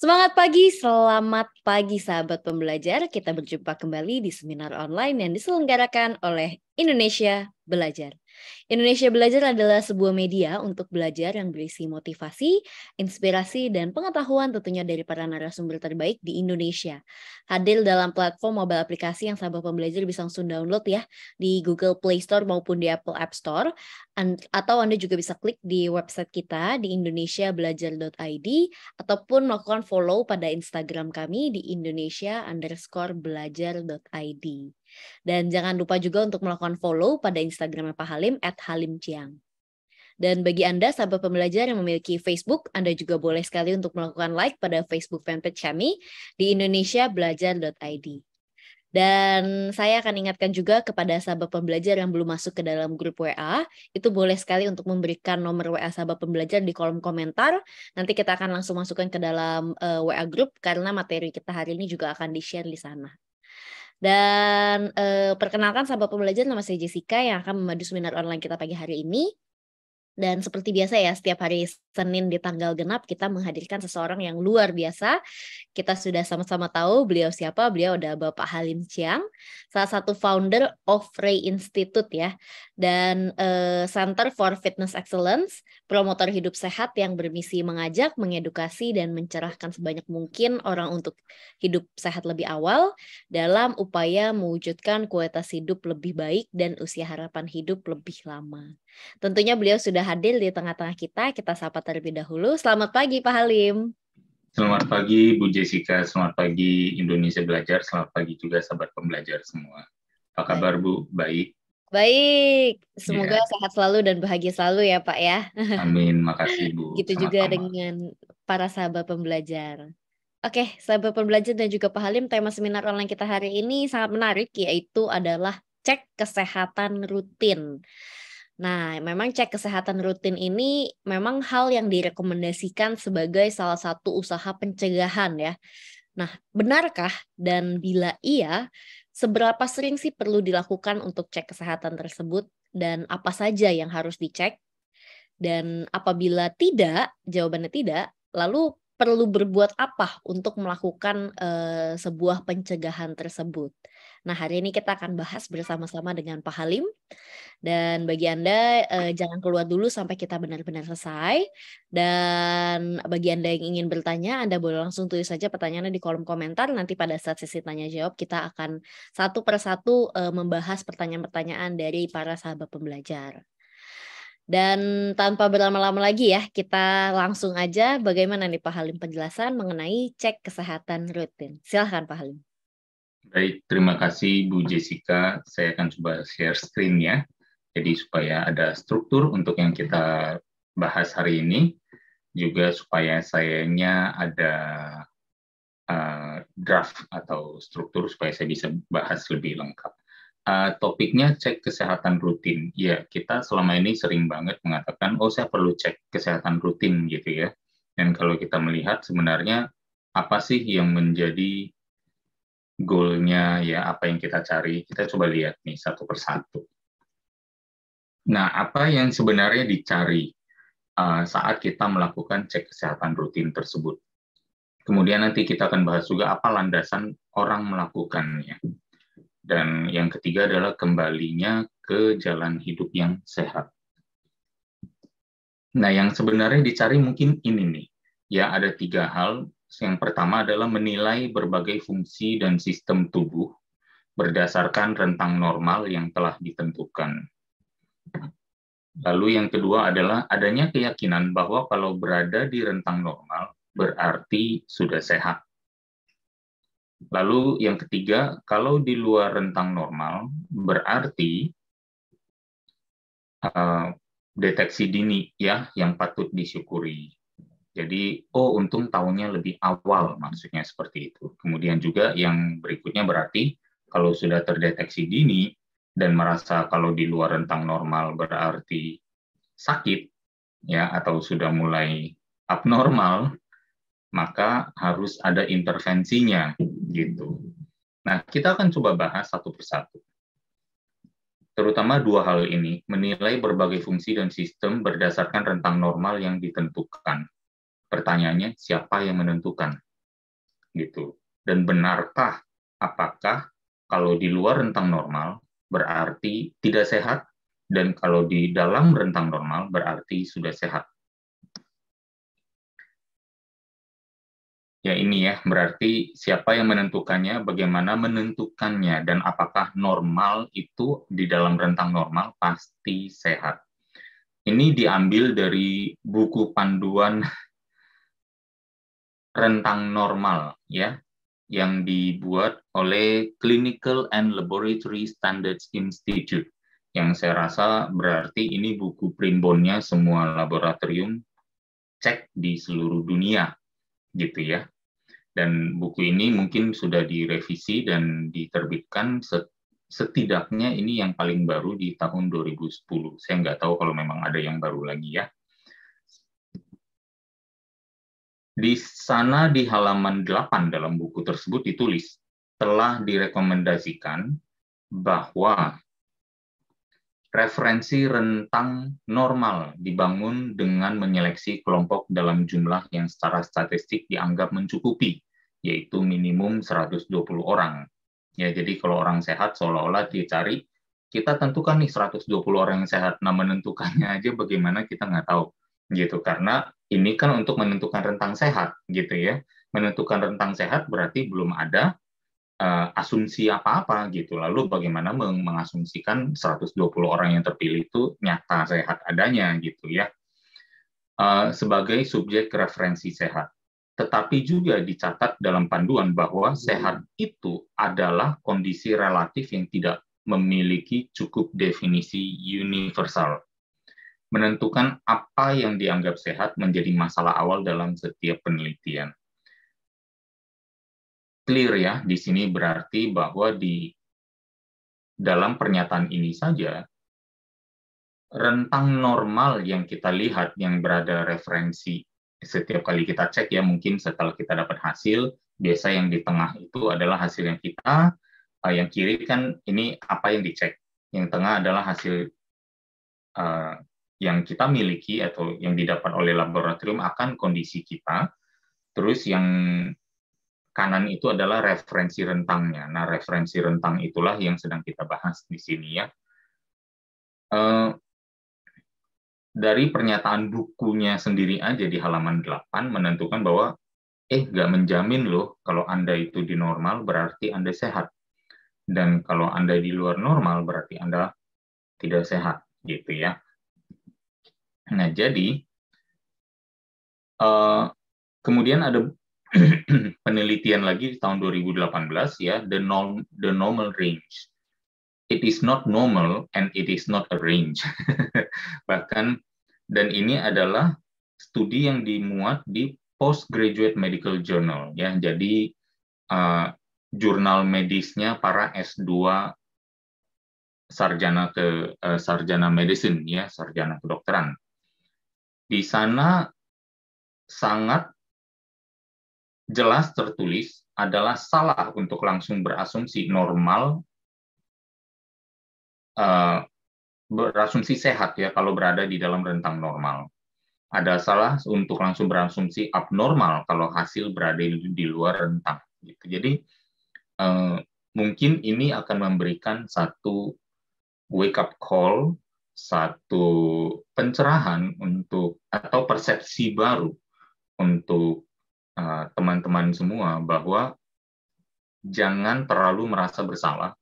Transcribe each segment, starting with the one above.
Selamat pagi sahabat pembelajar. Kita berjumpa kembali di seminar online yang diselenggarakan oleh Indonesia Belajar. Indonesia Belajar adalah sebuah media untuk belajar yang berisi motivasi, inspirasi, dan pengetahuan tentunya dari para narasumber terbaik di Indonesia. Hadir dalam platform mobile aplikasi yang sahabat pembelajar bisa langsung download ya di Google Play Store maupun di Apple App Store. Atau Anda juga bisa klik di website kita di indonesiabelajar.id ataupun melakukan follow pada Instagram kami di indonesia_belajar.id. Dan jangan lupa juga untuk melakukan follow pada Instagramnya Pak Halim @halimciang. Dan bagi Anda sahabat pembelajar yang memiliki Facebook, Anda juga boleh sekali untuk melakukan like pada Facebook fanpage kami di indonesiabelajar.id. Dan saya akan ingatkan juga kepada sahabat pembelajar yang belum masuk ke dalam grup WA, itu boleh sekali untuk memberikan nomor WA sahabat pembelajar di kolom komentar. Nanti kita akan langsung masukkan ke dalam WA grup karena materi kita hari ini juga akan di-share di sana. Dan perkenalkan sahabat pembelajar, nama saya Jessica yang akan memandu seminar online kita pagi hari ini. Dan seperti biasa ya, setiap hari Senin di tanggal genap kita menghadirkan seseorang yang luar biasa. Kita sudah sama-sama tahu beliau siapa. Beliau adalah Bapak Halim Ciang, salah satu founder of Ray Institute ya. Dan Center for Fitness Excellence, promotor hidup sehat yang bermisi mengajak, mengedukasi, dan mencerahkan sebanyak mungkin orang untuk hidup sehat lebih awal dalam upaya mewujudkan kualitas hidup lebih baik dan usia harapan hidup lebih lama. Tentunya beliau sudah hadir di tengah-tengah kita sapa terlebih dahulu. Selamat pagi Pak Halim. Selamat pagi Bu Jessica, selamat pagi Indonesia Belajar, selamat pagi juga sahabat pembelajar semua. Apa kabar Bu? Baik? Baik, semoga sehat selalu dan bahagia selalu ya Pak ya. Amin, makasih Bu. Gitu juga dengan para sahabat pembelajar. Oke, sahabat pembelajar dan juga Pak Halim, tema seminar online kita hari ini sangat menarik, yaitu adalah cek kesehatan rutin. Nah, memang cek kesehatan rutin ini memang hal yang direkomendasikan sebagai salah satu usaha pencegahan ya. Nah, benarkah dan bila iya, seberapa sering sih perlu dilakukan untuk cek kesehatan tersebut dan apa saja yang harus dicek? Dan apabila tidak, jawabannya tidak, lalu perlu berbuat apa untuk melakukan sebuah pencegahan tersebut? Nah, hari ini kita akan bahas bersama-sama dengan Pak Halim. Dan bagi Anda, jangan keluar dulu sampai kita benar-benar selesai. Dan bagi Anda yang ingin bertanya, Anda boleh langsung tulis saja pertanyaannya di kolom komentar. Nanti pada saat sesi tanya-jawab, kita akan satu persatu membahas pertanyaan-pertanyaan dari para sahabat pembelajar. Dan tanpa berlama-lama lagi ya, kita langsung aja bagaimana nih Pak Halim penjelasan mengenai cek kesehatan rutin. Silahkan Pak Halim. Baik, terima kasih Bu Jessica. Saya akan coba share screen ya. Jadi supaya ada struktur untuk yang kita bahas hari ini. Juga supaya sayanya ada draft atau struktur supaya saya bisa bahas lebih lengkap. Topiknya cek kesehatan rutin. Ya, kita selama ini sering banget mengatakan, oh saya perlu cek kesehatan rutin gitu ya. Dan kalau kita melihat sebenarnya apa sih yang menjadi goalnya ya, apa yang kita cari, kita coba lihat nih satu persatu. Nah, apa yang sebenarnya dicari saat kita melakukan cek kesehatan rutin tersebut? Kemudian nanti kita akan bahas juga apa landasan orang melakukannya. Dan yang ketiga adalah kembalinya ke jalan hidup yang sehat. Nah, yang sebenarnya dicari mungkin ini nih. Ya, ada 3 hal. Yang pertama adalah menilai berbagai fungsi dan sistem tubuh berdasarkan rentang normal yang telah ditentukan. Lalu yang kedua adalah adanya keyakinan bahwa kalau berada di rentang normal, berarti sudah sehat. Lalu yang ketiga, kalau di luar rentang normal, berarti deteksi dini ya yang patut disyukuri. Jadi, untung tahunya lebih awal, maksudnya seperti itu. Kemudian juga yang berikutnya berarti kalau sudah terdeteksi dini dan merasa kalau di luar rentang normal berarti sakit ya atau sudah mulai abnormal, maka harus ada intervensinya gitu. Nah, kita akan coba bahas satu persatu. Terutama 2 hal ini, menilai berbagai fungsi dan sistem berdasarkan rentang normal yang ditentukan. Pertanyaannya, siapa yang menentukan? gitu. Dan benarkah, apakah kalau di luar rentang normal berarti tidak sehat, dan kalau di dalam rentang normal berarti sudah sehat? Ya ini ya, berarti siapa yang menentukannya, bagaimana menentukannya, dan apakah normal itu di dalam rentang normal pasti sehat. Ini diambil dari buku panduan rentang normal ya, yang dibuat oleh Clinical and Laboratory Standards Institute, yang saya rasa berarti ini buku primbonnya semua laboratorium cek di seluruh dunia gitu ya. Dan buku ini mungkin sudah direvisi dan diterbitkan setidaknya ini yang paling baru di tahun 2010. Saya nggak tahu kalau memang ada yang baru lagi ya. Di sana di halaman 8 dalam buku tersebut ditulis, telah direkomendasikan bahwa referensi rentang normal dibangun dengan menyeleksi kelompok dalam jumlah yang secara statistik dianggap mencukupi, yaitu minimum 120 orang. Ya, jadi kalau orang sehat seolah-olah dicari, kita tentukan nih 120 orang yang sehat. Nah, menentukannya aja bagaimana kita nggak tahu. Gitu, karena ini kan untuk menentukan rentang sehat, gitu ya. Menentukan rentang sehat berarti belum ada asumsi apa-apa gitu. Lalu bagaimana mengasumsikan 120 orang yang terpilih itu nyata sehat adanya gitu ya. Sebagai subjek referensi sehat. Tetapi juga dicatat dalam panduan bahwa sehat itu adalah kondisi relatif yang tidak memiliki cukup definisi universal. Menentukan apa yang dianggap sehat menjadi masalah awal dalam setiap penelitian. Clear ya, di sini berarti bahwa di dalam pernyataan ini saja, rentang normal yang kita lihat, yang berada referensi setiap kali kita cek ya, mungkin setelah kita dapat hasil, biasa yang di tengah itu adalah hasil yang kita, yang kiri kan ini apa yang dicek, yang tengah adalah hasil yang kita miliki atau yang didapat oleh laboratorium akan kondisi kita, terus yang kanan itu adalah referensi rentangnya. Nah, referensi rentang itulah yang sedang kita bahas di sini ya. Dari pernyataan bukunya sendiri aja di halaman 8 menentukan bahwa nggak menjamin loh kalau Anda itu di normal berarti Anda sehat. Dan kalau Anda di luar normal berarti Anda tidak sehat gitu ya. Nah, jadi kemudian ada penelitian lagi di tahun 2018 ya, the normal range. It is not normal and it is not a range. Bahkan, dan ini adalah studi yang dimuat di Postgraduate Medical Journal ya. Jadi jurnal medisnya para S2 sarjana medicine ya, sarjana kedokteran. Di sana sangat jelas tertulis adalah salah untuk langsung berasumsi normal, berasumsi sehat ya kalau berada di dalam rentang normal. Ada salah untuk langsung berasumsi abnormal kalau hasil berada di luar rentang. Gitu. Jadi mungkin ini akan memberikan satu wake up call, satu pencerahan untuk atau persepsi baru untuk teman-teman semua bahwa jangan terlalu merasa bersalah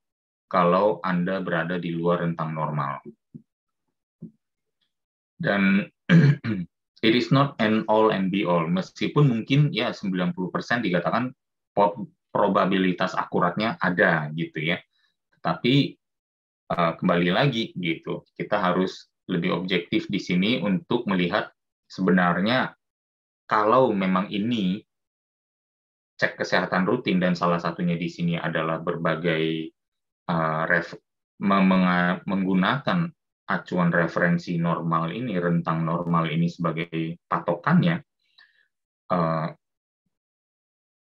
kalau Anda berada di luar rentang normal. Dan it is not an all and be all, meskipun mungkin ya 90% dikatakan probabilitas akuratnya ada gitu ya. Tapi kembali lagi gitu, kita harus lebih objektif di sini untuk melihat sebenarnya kalau memang ini cek kesehatan rutin dan salah satunya di sini adalah berbagai menggunakan acuan referensi normal ini, rentang normal ini sebagai patokannya,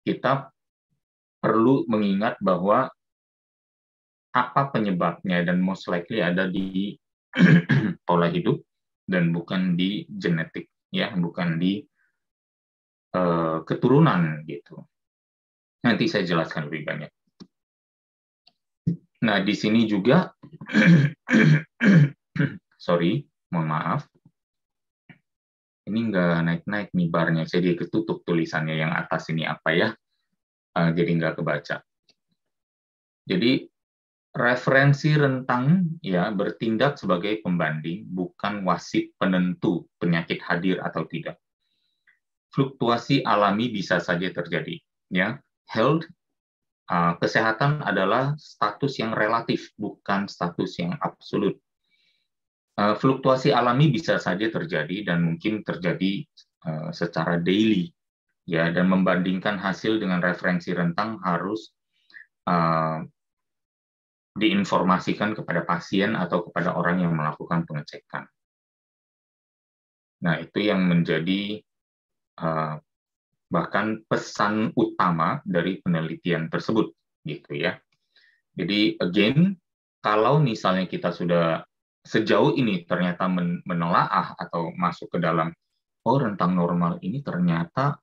kita perlu mengingat bahwa apa penyebabnya dan most likely ada di pola hidup dan bukan di genetik ya, bukan di keturunan gitu. Nanti saya jelaskan lebih banyak. Nah, di sini juga, sorry, mohon maaf, ini nggak naik-naik nih barnya, jadi ketutup tulisannya yang atas ini apa ya, jadi nggak kebaca. Jadi referensi rentang ya bertindak sebagai pembanding, bukan wasit penentu penyakit hadir atau tidak. Fluktuasi alami bisa saja terjadi. Ya, health, kesehatan adalah status yang relatif, bukan status yang absolut. Fluktuasi alami bisa saja terjadi dan mungkin terjadi secara daily, ya. Dan membandingkan hasil dengan referensi rentang harus diinformasikan kepada pasien atau kepada orang yang melakukan pengecekan. Nah, itu yang menjadi bahkan pesan utama dari penelitian tersebut, gitu ya. Jadi, again, kalau misalnya kita sudah sejauh ini ternyata menelaah atau masuk ke dalam, oh rentang normal ini ternyata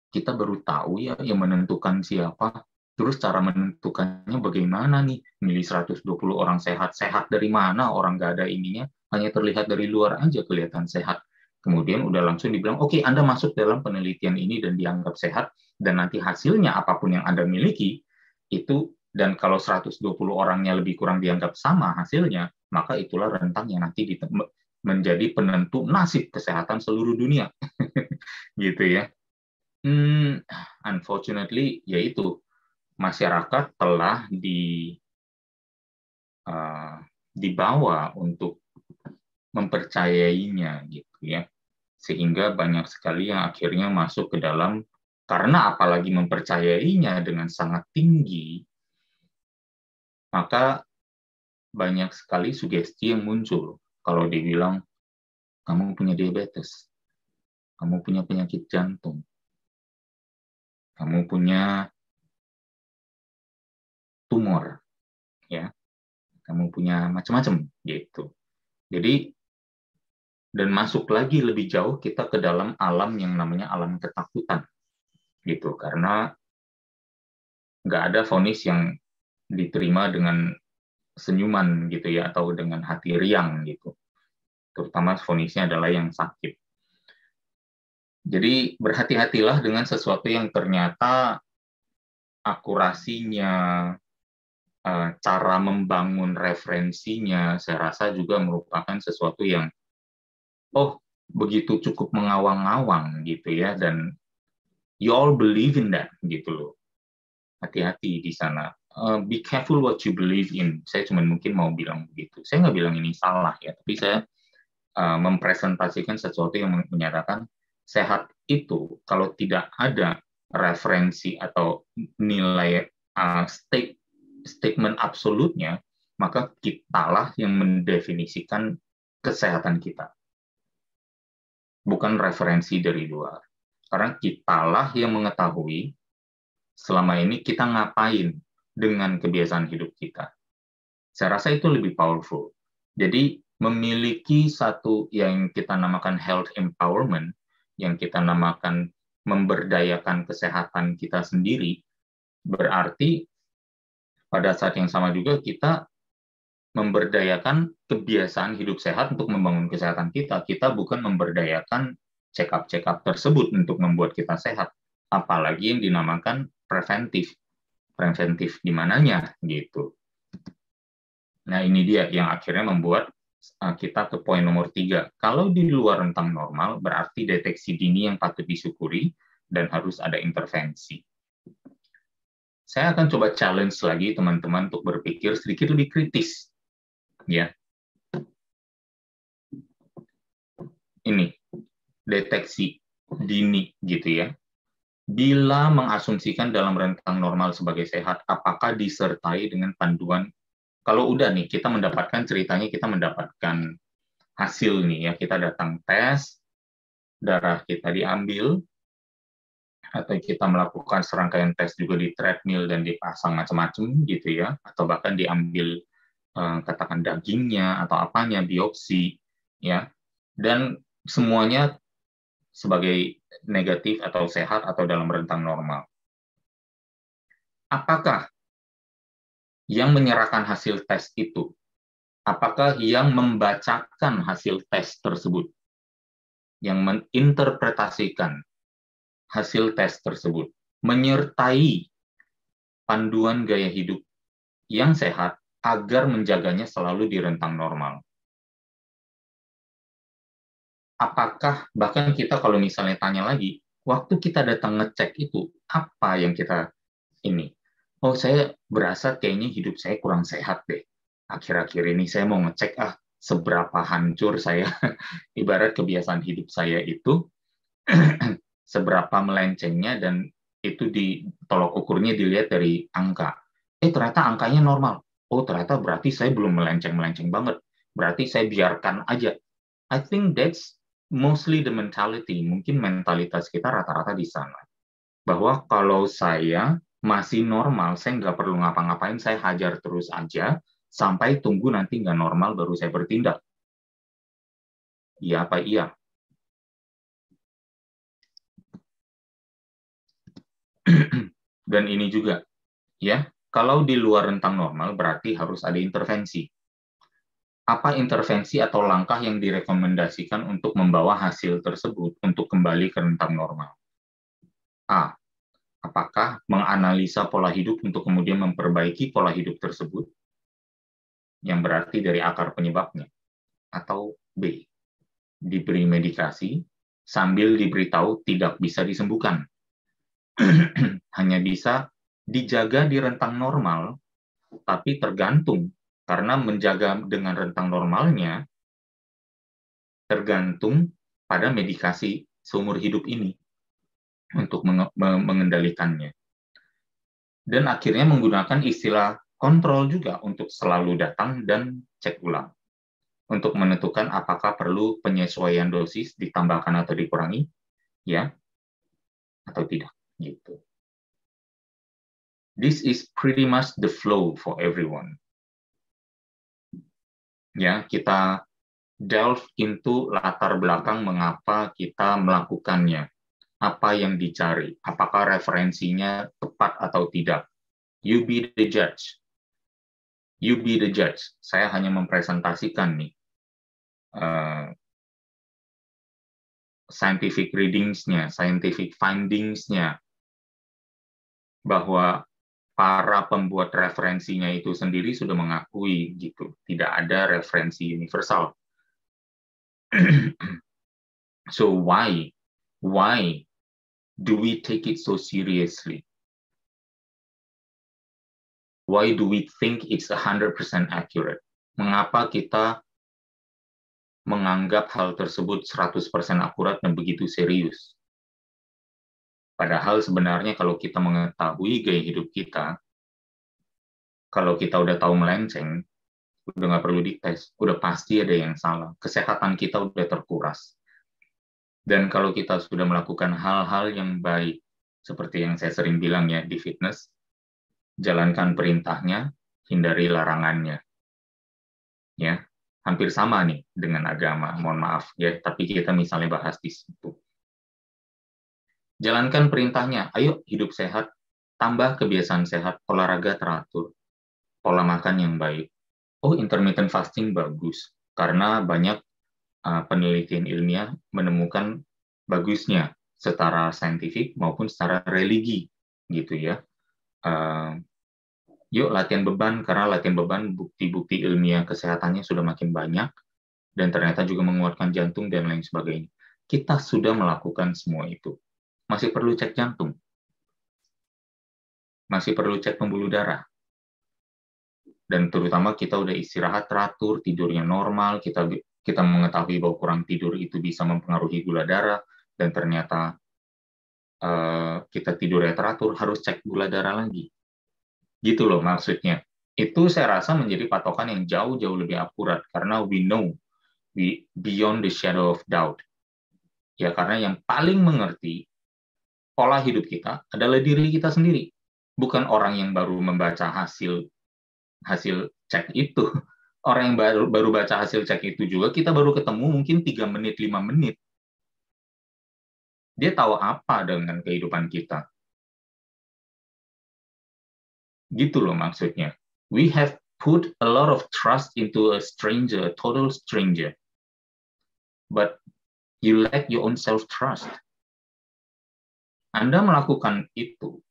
kita baru tahu ya yang menentukan siapa, terus cara menentukannya bagaimana nih, milih 120 orang sehat dari mana, orang nggak ada ininya, hanya terlihat dari luar aja kelihatan sehat. Kemudian udah langsung dibilang, oke, Anda masuk dalam penelitian ini dan dianggap sehat, dan nanti hasilnya apapun yang Anda miliki, itu, dan kalau 120 orangnya lebih kurang dianggap sama hasilnya, maka itulah rentang yang nanti menjadi penentu nasib kesehatan seluruh dunia. Gitu ya. Unfortunately, yaitu masyarakat telah dibawa untuk mempercayainya, gitu ya, sehingga banyak sekali yang akhirnya masuk ke dalam, karena apalagi mempercayainya dengan sangat tinggi, maka banyak sekali sugesti yang muncul. Kalau dibilang kamu punya diabetes, kamu punya penyakit jantung, kamu punya tumor, ya, kamu punya macam-macam, gitu. Jadi, dan masuk lagi lebih jauh kita ke dalam alam yang namanya alam ketakutan, gitu. Karena nggak ada vonis yang diterima dengan senyuman, gitu ya, atau dengan hati riang, gitu. Terutama vonisnya adalah yang sakit. Jadi berhati-hatilah dengan sesuatu yang ternyata akurasinya, cara membangun referensinya, saya rasa juga merupakan sesuatu yang begitu cukup mengawang-awang, gitu ya, dan you all believe in that, gitu loh. Hati-hati di sana. Be careful what you believe in. Saya cuma mungkin mau bilang begitu. Saya nggak bilang ini salah ya, tapi saya mempresentasikan sesuatu yang menyatakan sehat itu kalau tidak ada referensi atau nilai statement absolutnya, maka kitalah yang mendefinisikan kesehatan kita, bukan referensi dari luar. Karena kitalah yang mengetahui selama ini kita ngapain dengan kebiasaan hidup kita. Saya rasa itu lebih powerful. Jadi memiliki satu yang kita namakan health empowerment, yang kita namakan memberdayakan kesehatan kita sendiri, berarti pada saat yang sama juga kita memberdayakan kebiasaan hidup sehat untuk membangun kesehatan kita. Kita bukan memberdayakan check-up tersebut untuk membuat kita sehat. Apalagi yang dinamakan preventif. Preventif di mananya, gitu. Nah, ini dia yang akhirnya membuat kita ke poin nomor 3. Kalau di luar rentang normal, berarti deteksi dini yang patut disyukuri dan harus ada intervensi. Saya akan coba challenge lagi teman-teman untuk berpikir sedikit lebih kritis. Ya. Ini, deteksi dini, gitu ya. Bila mengasumsikan dalam rentang normal sebagai sehat, apakah disertai dengan panduan? Kalau udah nih, kita mendapatkan ceritanya, kita mendapatkan hasil nih ya, kita datang tes, darah kita diambil, atau kita melakukan serangkaian tes juga di treadmill dan dipasang macam-macam gitu ya, atau bahkan diambil katakan dagingnya atau apanya, biopsi ya, dan semuanya sebagai negatif atau sehat atau dalam rentang normal. Apakah yang menyerahkan hasil tes itu? Apakah yang membacakan hasil tes tersebut? Yang menginterpretasikan hasil tes tersebut? Menyertai panduan gaya hidup yang sehat agar menjaganya selalu di rentang normal. Apakah, bahkan kita kalau misalnya tanya lagi, waktu kita datang ngecek itu, apa yang kita ini? Oh, saya berasa kayaknya hidup saya kurang sehat deh. Akhir-akhir ini saya mau ngecek, seberapa hancur saya, ibarat kebiasaan hidup saya itu, seberapa melencengnya, dan itu di tolok ukurnya dilihat dari angka. Ternyata angkanya normal. Oh, ternyata berarti saya belum melenceng-melenceng banget. Berarti saya biarkan aja. I think that's mostly the mentality. Mungkin mentalitas kita rata-rata di sana. Bahwa kalau saya masih normal, saya nggak perlu ngapa-ngapain, saya hajar terus aja, sampai tunggu nanti nggak normal baru saya bertindak. Iya apa iya? Dan ini juga, ya, kalau di luar rentang normal berarti harus ada intervensi. Apa intervensi atau langkah yang direkomendasikan untuk membawa hasil tersebut untuk kembali ke rentang normal? A. Apakah menganalisa pola hidup untuk kemudian memperbaiki pola hidup tersebut, yang berarti dari akar penyebabnya? Atau B. Diberi medikasi sambil diberitahu tidak bisa disembuhkan. Hanya bisa dijaga di rentang normal, tapi tergantung, karena menjaga dengan rentang normalnya tergantung pada medikasi seumur hidup ini untuk mengendalikannya. Dan akhirnya menggunakan istilah kontrol juga untuk selalu datang dan cek ulang untuk menentukan apakah perlu penyesuaian dosis ditambahkan atau dikurangi, ya, atau tidak, gitu. This is pretty much the flow for everyone. Ya, kita delve into latar belakang mengapa kita melakukannya, apa yang dicari, apakah referensinya tepat atau tidak. You be the judge. You be the judge. Saya hanya mempresentasikan nih scientific readings-nya, scientific findings-nya, bahwa para pembuat referensinya itu sendiri sudah mengakui gitu, tidak ada referensi universal. So why do we take it so seriously? Why do we think it's 100% accurate? Mengapa kita menganggap hal tersebut 100% akurat dan begitu serius? Padahal sebenarnya kalau kita mengetahui gaya hidup kita, kalau kita udah tahu melenceng, udah nggak perlu dites, udah pasti ada yang salah. Kesehatan kita udah terkuras. Dan kalau kita sudah melakukan hal-hal yang baik, seperti yang saya sering bilang ya di fitness, jalankan perintahnya, hindari larangannya. Ya, hampir sama nih dengan agama, mohon maaf ya, tapi kita misalnya bahas di situ. Jalankan perintahnya, ayo hidup sehat, tambah kebiasaan sehat, olahraga teratur, pola makan yang baik. Oh, intermittent fasting bagus, karena banyak penelitian ilmiah menemukan bagusnya secara saintifik maupun secara religi, gitu ya. Yuk latihan beban, karena latihan beban bukti-bukti ilmiah kesehatannya sudah makin banyak, dan ternyata juga menguatkan jantung dan lain sebagainya. Kita sudah melakukan semua itu. Masih perlu cek jantung. Masih perlu cek pembuluh darah. Dan terutama kita udah istirahat teratur, tidurnya normal, kita mengetahui bahwa kurang tidur itu bisa mempengaruhi gula darah, dan ternyata kita tidurnya teratur, harus cek gula darah lagi. Gitu loh maksudnya. Itu saya rasa menjadi patokan yang jauh-jauh lebih akurat, karena we know, beyond the shadow of doubt. Ya, karena yang paling mengerti pola hidup kita adalah diri kita sendiri, bukan orang yang baru membaca hasil cek itu. Orang yang baru baca hasil cek itu juga kita baru ketemu mungkin 3 menit, 5 menit. Dia tahu apa dengan kehidupan kita. Gitu loh maksudnya. We have put a lot of trust into a stranger, a total stranger. But you lack your own self-trust. Anda melakukan itu,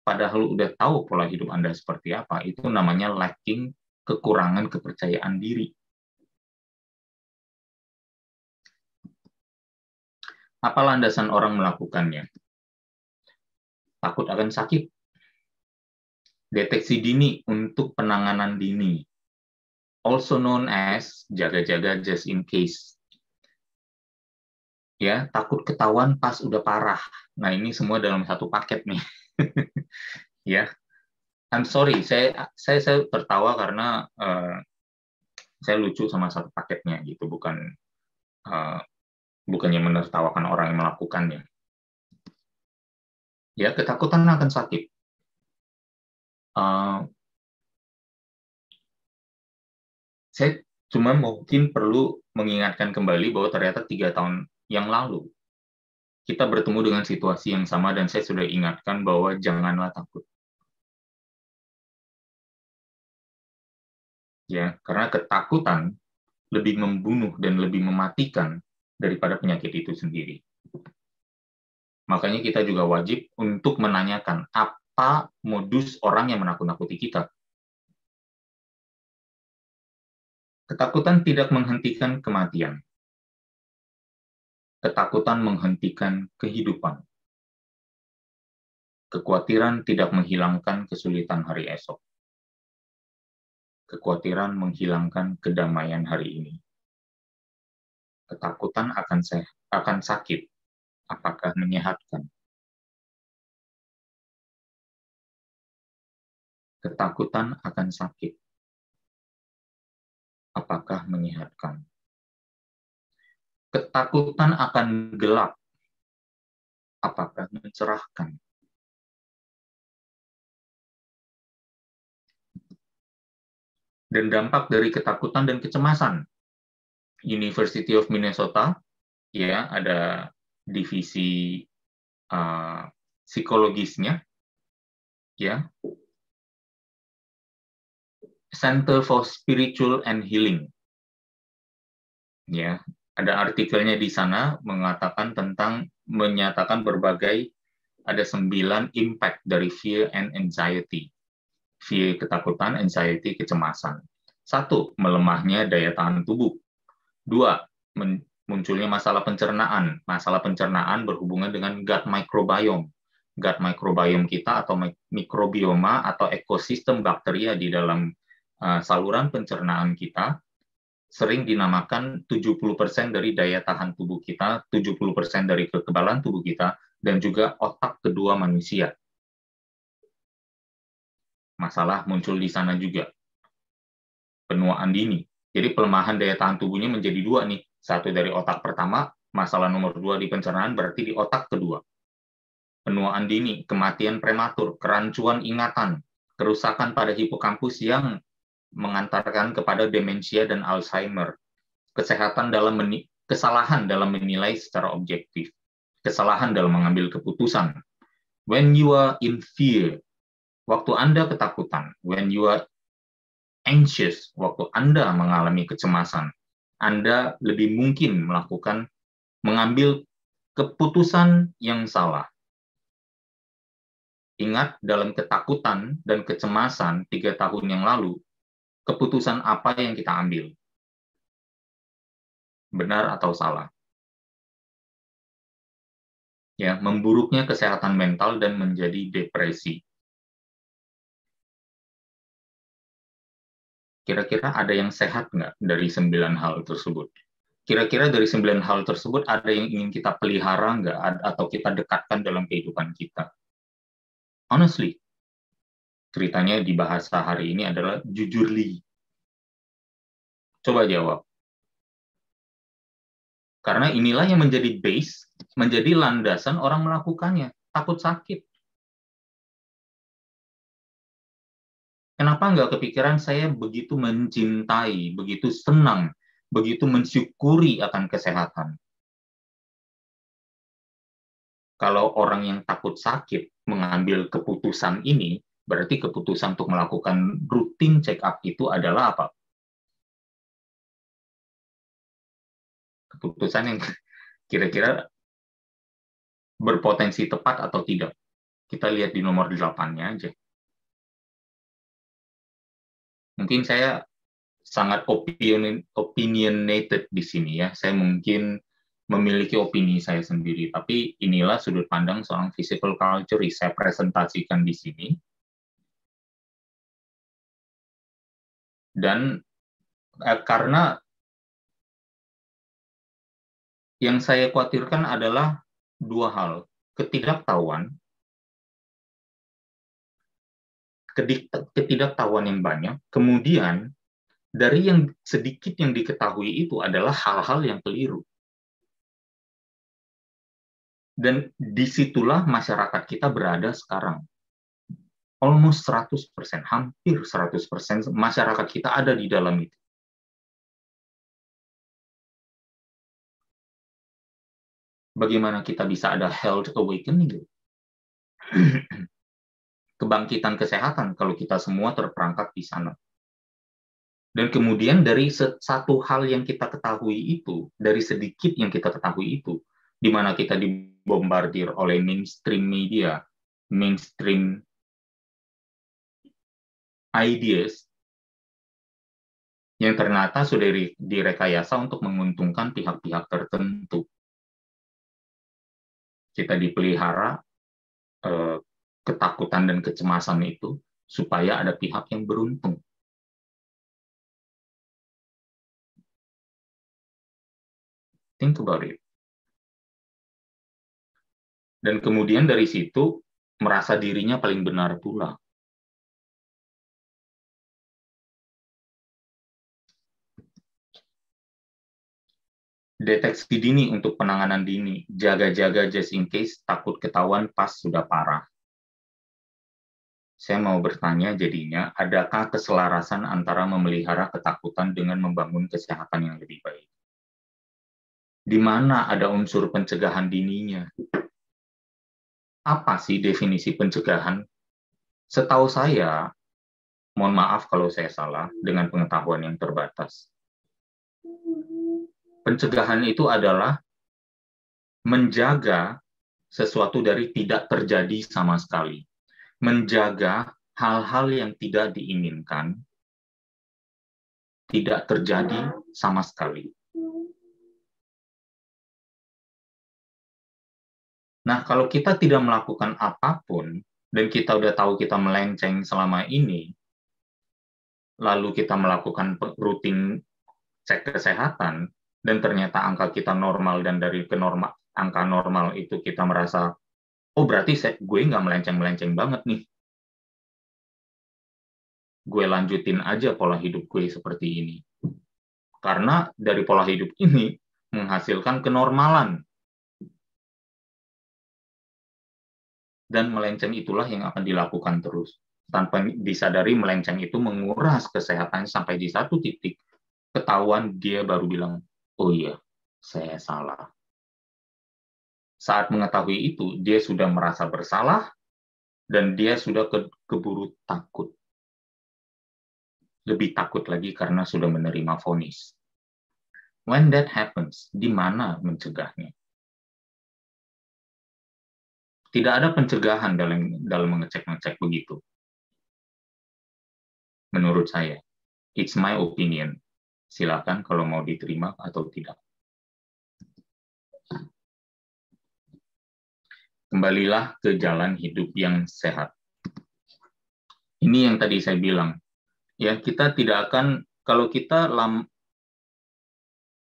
padahal udah tahu pola hidup Anda seperti apa, itu namanya lacking, kekurangan kepercayaan diri. Apa landasan orang melakukannya? Takut akan sakit. Deteksi dini untuk penanganan dini. Also known as jaga-jaga just in case. Ya, takut ketahuan pas udah parah. Nah, ini semua dalam satu paket nih. Ya, I'm sorry, saya tertawa karena saya lucu sama satu paketnya gitu, bukannya menertawakan orang yang melakukannya. Ya, ketakutan akan sakit. Saya cuma mungkin perlu mengingatkan kembali bahwa ternyata 3 tahun yang lalu kita bertemu dengan situasi yang sama dan saya sudah ingatkan bahwa janganlah takut. Ya, karena ketakutan lebih membunuh dan lebih mematikan daripada penyakit itu sendiri. Makanya kita juga wajib untuk menanyakan apa modus orang yang menakut-nakuti kita. Ketakutan tidak menghentikan kematian. Ketakutan menghentikan kehidupan. Kekhawatiran tidak menghilangkan kesulitan hari esok. Kekhawatiran menghilangkan kedamaian hari ini. Ketakutan akan sakit. Apakah menyehatkan? Ketakutan akan sakit. Apakah menyehatkan? Ketakutan akan gelap. Apakah mencerahkan? Dan dampak dari ketakutan dan kecemasan. University of Minnesota, ya, ada divisi psikologisnya, ya. Center for Spiritual and Healing. Ya, ada artikelnya di sana menyatakan berbagai, ada 9 impact dari fear and anxiety. Fear, ketakutan, anxiety, kecemasan. 1, melemahnya daya tahan tubuh. 2, munculnya masalah pencernaan. Masalah pencernaan berhubungan dengan gut microbiome. Gut microbiome kita atau mikrobioma atau ekosistem bakteria di dalam saluran pencernaan kita sering dinamakan 70% dari daya tahan tubuh kita, 70% dari kekebalan tubuh kita, dan juga otak kedua manusia. Masalah muncul di sana juga. Penuaan dini. Jadi pelemahan daya tahan tubuhnya menjadi 2 nih. 1 dari otak pertama, masalah nomor 2 di pencernaan berarti di otak kedua. Penuaan dini, kematian prematur, kerancuan ingatan, kerusakan pada hipokampus yang mengantarkan kepada demensia dan Alzheimer. Kesalahan dalam menilai secara objektif. Kesalahan dalam mengambil keputusan. When you are in fear, waktu Anda ketakutan, when you are anxious, waktu Anda mengalami kecemasan, Anda lebih mungkin mengambil keputusan yang salah. Ingat, dalam ketakutan dan kecemasan 3 tahun yang lalu, keputusan apa yang kita ambil? Benar atau salah? Ya, memburuknya kesehatan mental dan menjadi depresi. Kira-kira ada yang sehat nggak dari 9 hal tersebut? Kira-kira dari 9 hal tersebut ada yang ingin kita pelihara nggak atau kita dekatkan dalam kehidupan kita? Honestly, ceritanya di bahasa hari ini adalah jujurly. Coba jawab. Karena inilah yang menjadi base, menjadi landasan orang melakukannya. Takut sakit. Kenapa nggak kepikiran saya begitu mencintai, begitu senang, begitu mensyukuri akan kesehatan? Kalau orang yang takut sakit mengambil keputusan ini, Berarti keputusan untuk melakukan rutin check up itu adalah apa? Keputusan yang kira-kira berpotensi tepat atau tidak. Kita lihat di nomor 8-nya aja. Mungkin saya sangat opinionated di sini ya. Saya mungkin memiliki opini saya sendiri, tapi inilah sudut pandang seorang physical culturist saya presentasikan di sini. Dan karena yang saya khawatirkan adalah dua hal, ketidaktahuan yang banyak, kemudian dari yang sedikit yang diketahui itu adalah hal-hal yang keliru. Dan disitulah masyarakat kita berada sekarang. Almost 100%, hampir 100% masyarakat kita ada di dalam itu. Bagaimana kita bisa ada health awakening? Kebangkitan kesehatan kalau kita semua terperangkap di sana. Dan kemudian dari satu hal yang kita ketahui itu, dari sedikit yang kita ketahui itu, di mana kita dibombardir oleh mainstream media, mainstream ideas, yang ternyata sudah direkayasa untuk menguntungkan pihak-pihak tertentu. Kita dipelihara ketakutan dan kecemasan itu supaya ada pihak yang beruntung. Think about it. Dan kemudian dari situ merasa dirinya paling benar pula. Deteksi dini untuk penanganan dini, jaga-jaga just in case, takut ketahuan pas sudah parah. Saya mau bertanya jadinya, adakah keselarasan antara memelihara ketakutan dengan membangun kesehatan yang lebih baik? Di mana ada unsur pencegahan dininya? Apa sih definisi pencegahan? Setahu saya, mohon maaf kalau saya salah dengan pengetahuan yang terbatas. Pencegahan itu adalah menjaga sesuatu dari tidak terjadi sama sekali. Menjaga hal-hal yang tidak diinginkan tidak terjadi sama sekali. Nah, kalau kita tidak melakukan apapun, dan kita udah tahu kita melenceng selama ini, lalu kita melakukan rutin cek kesehatan, dan ternyata angka kita normal, dan dari angka normal itu kita merasa, oh berarti gue nggak melenceng-melenceng banget nih. Gue lanjutin aja pola hidup gue seperti ini. Karena dari pola hidup ini menghasilkan kenormalan. Dan melenceng itulah yang akan dilakukan terus. Tanpa disadari melenceng itu menguras kesehatan sampai di satu titik, ketahuan dia baru bilang, oh iya, saya salah. Saat mengetahui itu, dia sudah merasa bersalah, dan dia sudah keburu takut. Lebih takut lagi karena sudah menerima vonis. When that happens, di mana mencegahnya? Tidak ada pencegahan dalam mengecek-ngecek begitu. Menurut saya, it's my opinion. Silakan kalau mau diterima atau tidak. Kembalilah ke jalan hidup yang sehat. Ini yang tadi saya bilang. Ya, kita tidak akan, kalau kita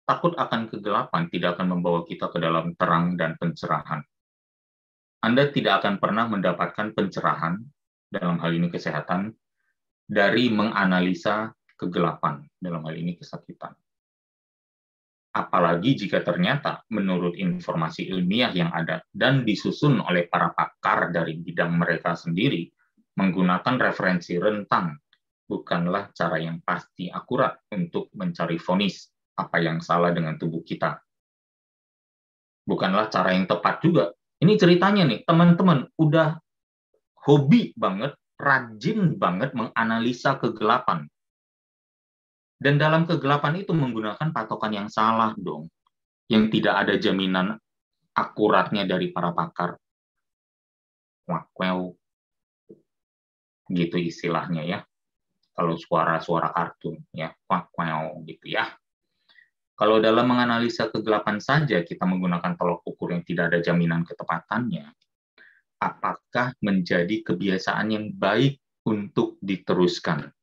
takut akan kegelapan, tidak akan membawa kita ke dalam terang dan pencerahan. Anda tidak akan pernah mendapatkan pencerahan, dalam hal ini kesehatan, dari menganalisa kegelapan, dalam hal ini kesakitan. Apalagi jika ternyata menurut informasi ilmiah yang ada dan disusun oleh para pakar dari bidang mereka sendiri, menggunakan referensi rentang, bukanlah cara yang pasti akurat untuk mencari vonis apa yang salah dengan tubuh kita. Bukanlah cara yang tepat juga. Ini ceritanya nih, teman-teman udah hobi banget rajin banget menganalisa kegelapan. Dan dalam kegelapan itu menggunakan patokan yang salah dong, yang tidak ada jaminan akuratnya dari para pakar. Wakwel, gitu istilahnya ya. Kalau suara-suara kartun ya, wakwel gitu ya. Kalau dalam menganalisa kegelapan saja kita menggunakan tolok ukur yang tidak ada jaminan ketepatannya, apakah menjadi kebiasaan yang baik untuk diteruskan?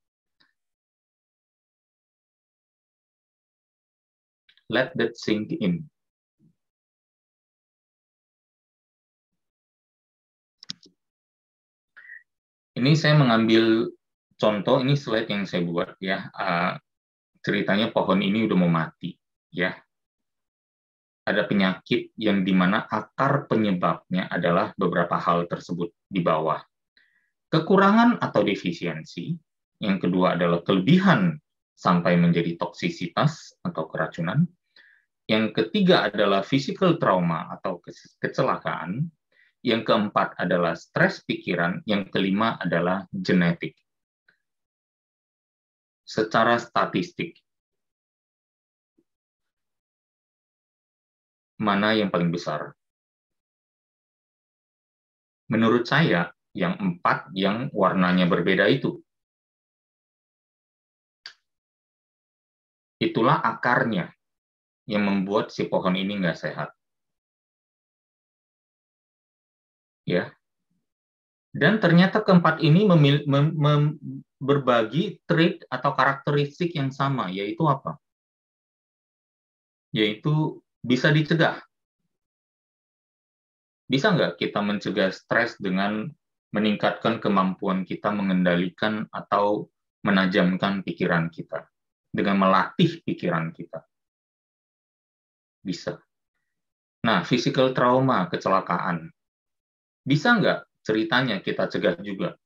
Let that sink in. Ini saya mengambil contoh, ini slide yang saya buat ya. Ceritanya pohon ini udah mau mati ya. Ada penyakit yang dimana akar penyebabnya adalah beberapa hal tersebut di bawah. Kekurangan atau defisiensi, yang kedua adalah kelebihan sampai menjadi toksisitas atau keracunan, yang ketiga adalah physical trauma atau kecelakaan, yang keempat adalah stres pikiran, yang kelima adalah genetik. Secara statistik, mana yang paling besar? Menurut saya, yang empat yang warnanya berbeda itu. Itulah akarnya yang membuat si pohon ini nggak sehat. Ya. Dan ternyata keempat ini berbagi trait atau karakteristik yang sama, yaitu apa? Yaitu bisa dicegah. Bisa nggak kita mencegah stres dengan meningkatkan kemampuan kita mengendalikan atau menajamkan pikiran kita? Dengan melatih pikiran kita. Bisa. Nah, physical trauma, kecelakaan. Bisa nggak ceritanya kita cegah juga?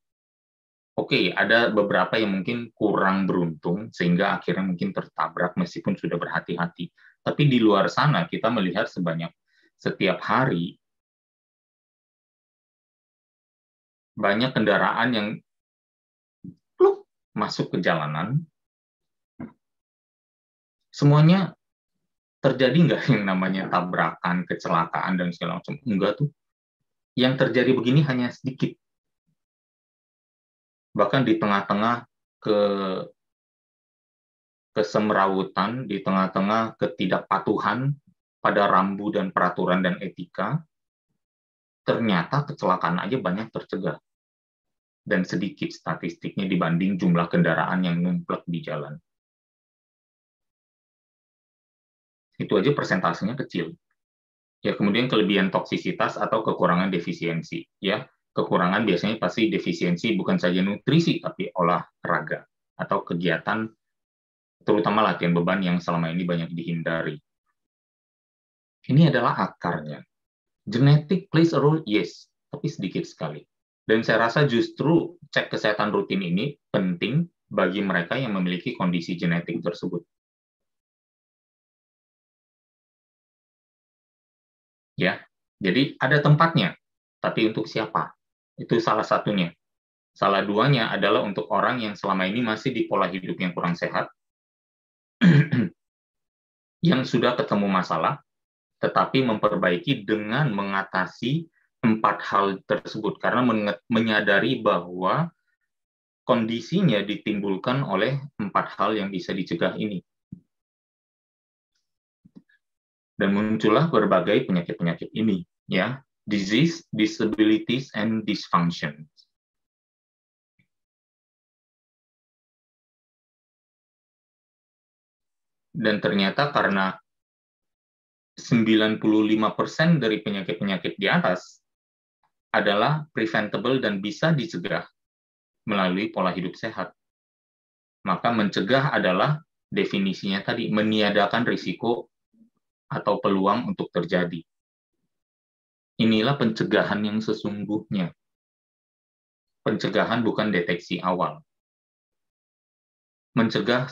Oke, ada beberapa yang mungkin kurang beruntung, sehingga akhirnya mungkin tertabrak meskipun sudah berhati-hati. Tapi di luar sana, kita melihat setiap hari, banyak kendaraan yang masuk ke jalanan, semuanya terjadi nggak yang namanya tabrakan, kecelakaan, dan segala macam? Enggak tuh. Yang terjadi begini hanya sedikit. Bahkan di tengah-tengah kesemrawutan, di tengah-tengah ketidakpatuhan pada rambu dan peraturan dan etika, ternyata kecelakaan aja banyak tercegah. Dan sedikit statistiknya dibanding jumlah kendaraan yang numplek di jalan. Itu aja persentasenya kecil. Ya, kemudian kelebihan toksisitas atau kekurangan defisiensi. Ya, kekurangan biasanya pasti defisiensi bukan saja nutrisi, tapi olahraga atau kegiatan, terutama latihan beban yang selama ini banyak dihindari. Ini adalah akarnya. Genetic plays a role, yes, tapi sedikit sekali. Dan saya rasa justru cek kesehatan rutin ini penting bagi mereka yang memiliki kondisi genetik tersebut. Ya, jadi ada tempatnya, tapi untuk siapa? Itu salah satunya. Salah duanya adalah untuk orang yang selama ini masih di pola hidup yang kurang sehat, yang sudah ketemu masalah, tetapi memperbaiki dengan mengatasi 4 hal tersebut, karena menyadari bahwa kondisinya ditimbulkan oleh 4 hal yang bisa dicegah ini. Dan muncullah berbagai penyakit-penyakit ini, ya, disease, disabilities, and dysfunction. Dan ternyata karena 95% dari penyakit-penyakit di atas adalah preventable dan bisa dicegah melalui pola hidup sehat. Maka mencegah adalah definisinya tadi, meniadakan risiko atau peluang untuk terjadi. Inilah pencegahan yang sesungguhnya. Pencegahan bukan deteksi awal. Mencegah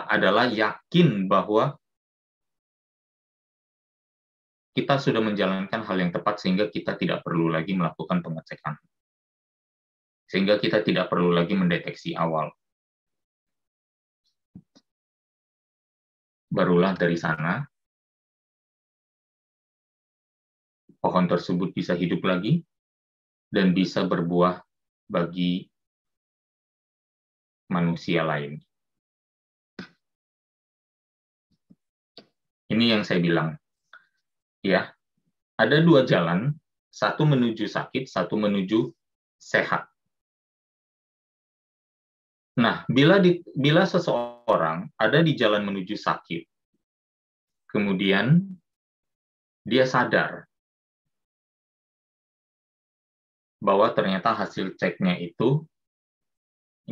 adalah yakin bahwa kita sudah menjalankan hal yang tepat sehingga kita tidak perlu lagi melakukan pengecekan. sehingga kita tidak perlu lagi mendeteksi awal. Barulah dari sana, pohon tersebut bisa hidup lagi dan bisa berbuah bagi manusia lain. Ini yang saya bilang. Ya, ada dua jalan, satu menuju sakit, satu menuju sehat. Nah, bila seseorang ada di jalan menuju sakit, kemudian dia sadar bahwa ternyata hasil ceknya itu,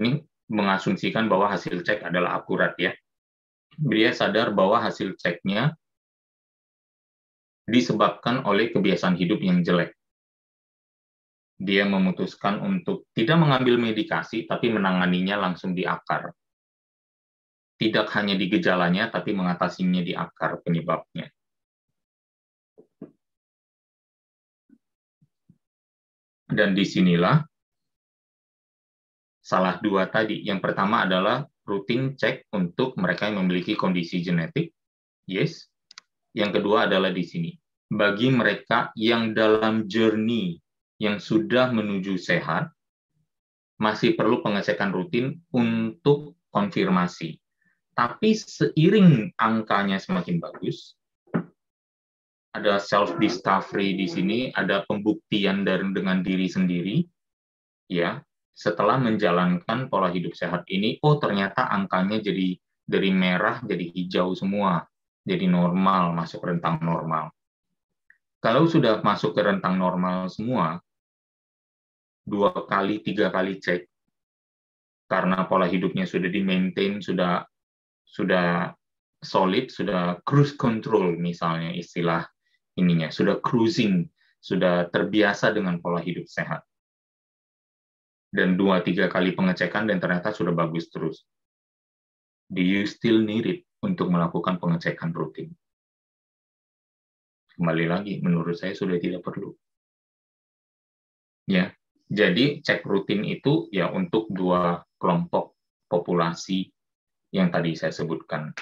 ini mengasumsikan bahwa hasil cek adalah akurat ya. Dia sadar bahwa hasil ceknya disebabkan oleh kebiasaan hidup yang jelek. Dia memutuskan untuk tidak mengambil medikasi, tapi menanganinya langsung di akar. Tidak hanya di gejalanya, tapi mengatasinya di akar penyebabnya. Dan disinilah salah dua tadi. Yang pertama adalah rutin cek untuk mereka yang memiliki kondisi genetik. Yes. Yang kedua adalah di sini. Bagi mereka yang dalam journey yang sudah menuju sehat, masih perlu pengecekan rutin untuk konfirmasi. Tapi seiring angkanya semakin bagus, ada self-discovery di sini, ada pembuktian dengan diri sendiri, ya. Setelah menjalankan pola hidup sehat ini, oh ternyata angkanya jadi dari merah jadi hijau semua, jadi normal, masuk rentang normal. Kalau sudah masuk ke rentang normal semua, 2 kali, 3 kali cek, karena pola hidupnya sudah di-maintain, sudah solid, sudah cruise control misalnya istilah ininya, sudah cruising, sudah terbiasa dengan pola hidup sehat. Dan 2-3 kali pengecekan dan ternyata sudah bagus terus. Do you still need it untuk melakukan pengecekan rutin? Kembali lagi, menurut saya sudah tidak perlu. Ya, jadi cek rutin itu ya untuk 2 kelompok populasi yang tadi saya sebutkan.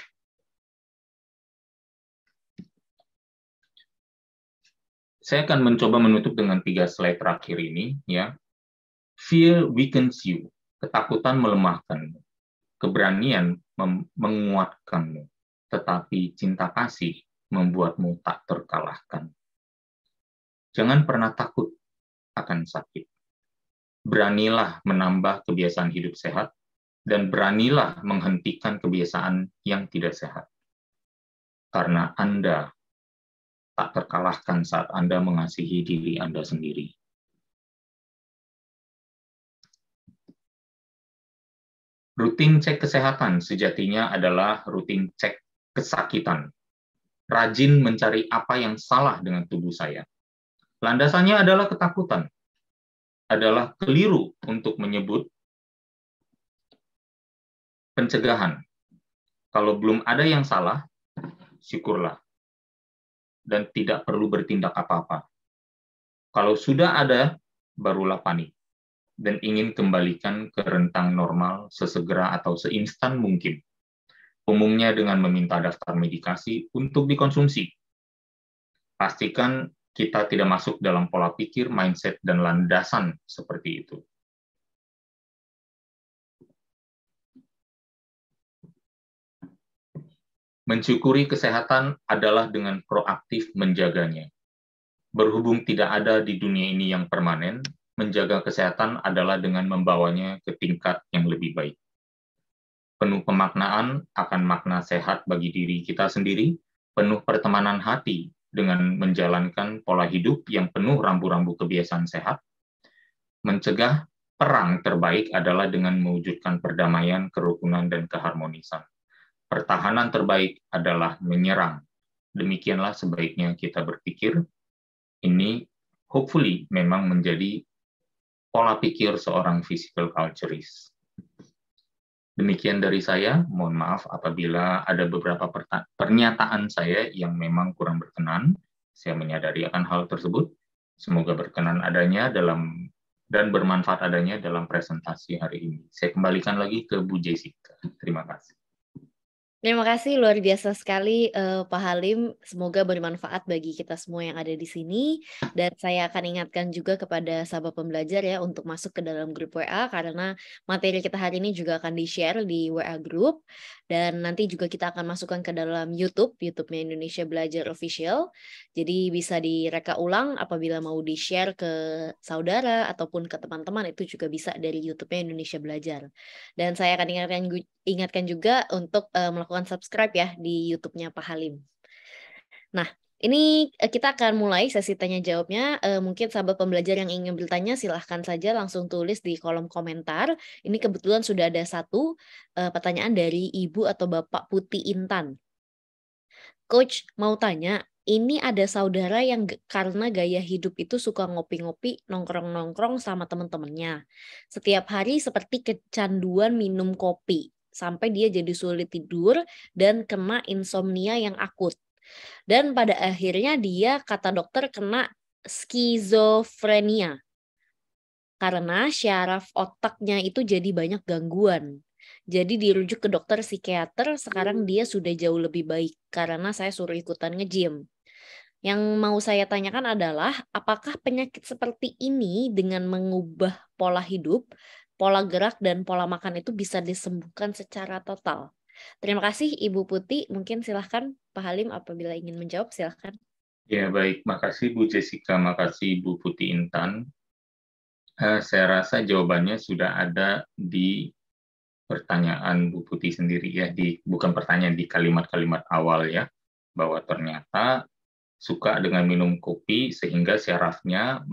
Saya akan mencoba menutup dengan 3 slide terakhir ini, ya. Fear weakens you, ketakutan melemahkanmu, keberanian menguatkanmu, tetapi cinta kasih membuatmu tak terkalahkan. Jangan pernah takut akan sakit. Beranilah menambah kebiasaan hidup sehat, dan beranilah menghentikan kebiasaan yang tidak sehat. Karena Anda tak terkalahkan saat Anda mengasihi diri Anda sendiri. Rutin cek kesehatan sejatinya adalah rutin cek kesakitan. Rajin mencari apa yang salah dengan tubuh saya. Landasannya adalah ketakutan. Adalah keliru untuk menyebut pencegahan. Kalau belum ada yang salah, syukurlah. Dan tidak perlu bertindak apa-apa. Kalau sudah ada, barulah panik. Dan ingin kembalikan ke rentang normal sesegera atau seinstan mungkin. Umumnya dengan meminta daftar medikasi untuk dikonsumsi. Pastikan kita tidak masuk dalam pola pikir, mindset, dan landasan seperti itu. Mensyukuri kesehatan adalah dengan proaktif menjaganya. Berhubung tidak ada di dunia ini yang permanen, menjaga kesehatan adalah dengan membawanya ke tingkat yang lebih baik. Penuh pemaknaan akan makna sehat bagi diri kita sendiri, penuh pertemanan hati dengan menjalankan pola hidup yang penuh rambu-rambu kebiasaan sehat. Mencegah perang terbaik adalah dengan mewujudkan perdamaian, kerukunan, dan keharmonisan. Pertahanan terbaik adalah menyerang. Demikianlah sebaiknya kita berpikir. Ini hopefully memang menjadi pola pikir seorang physical culturist. Demikian dari saya, mohon maaf apabila ada beberapa pernyataan saya yang memang kurang berkenan. Saya menyadari akan hal tersebut. Semoga berkenan adanya dalam dan bermanfaat adanya dalam presentasi hari ini. Saya kembalikan lagi ke Bu Jessica. Terima kasih. Terima kasih, luar biasa sekali Pak Halim. Semoga bermanfaat bagi kita semua yang ada di sini. Dan saya akan ingatkan juga kepada sahabat pembelajar ya untuk masuk ke dalam grup WA karena materi kita hari ini juga akan di-share di WA Group. Dan nanti juga kita akan masukkan ke dalam YouTube-nya Indonesia Belajar Official. Jadi bisa direka ulang apabila mau di-share ke saudara ataupun ke teman-teman, itu juga bisa dari YouTube-nya Indonesia Belajar. Dan saya akan ingatkan juga untuk melakukan subscribe ya di YouTube-nya Pak Halim. Nah, ini kita akan mulai sesi tanya jawabnya. Mungkin sahabat pembelajar yang ingin bertanya silahkan saja langsung tulis di kolom komentar. Ini kebetulan sudah ada satu pertanyaan dari Ibu atau Bapak Putih Intan. Coach mau tanya, ini ada saudara yang karena gaya hidup itu suka ngopi-ngopi, nongkrong-nongkrong sama teman-temannya. Setiap hari seperti kecanduan minum kopi, sampai dia jadi sulit tidur dan kena insomnia yang akut. Dan pada akhirnya dia, kata dokter, kena skizofrenia. Karena syaraf otaknya itu jadi banyak gangguan. Jadi dirujuk ke dokter psikiater, sekarang dia sudah jauh lebih baik karena saya suruh ikutan nge-gym. Yang mau saya tanyakan adalah, apakah penyakit seperti ini dengan mengubah pola hidup, pola gerak, dan pola makan itu bisa disembuhkan secara total? Terima kasih Ibu Putih, mungkin silahkan Pak Halim apabila ingin menjawab, silahkan. Ya, baik. Makasih Bu Jessica, makasih Bu Putih Intan. Saya rasa jawabannya sudah ada di pertanyaan Bu Putih sendiri ya, bukan pertanyaan, di kalimat-kalimat awal ya, bahwa ternyata suka dengan minum kopi sehingga syarafnya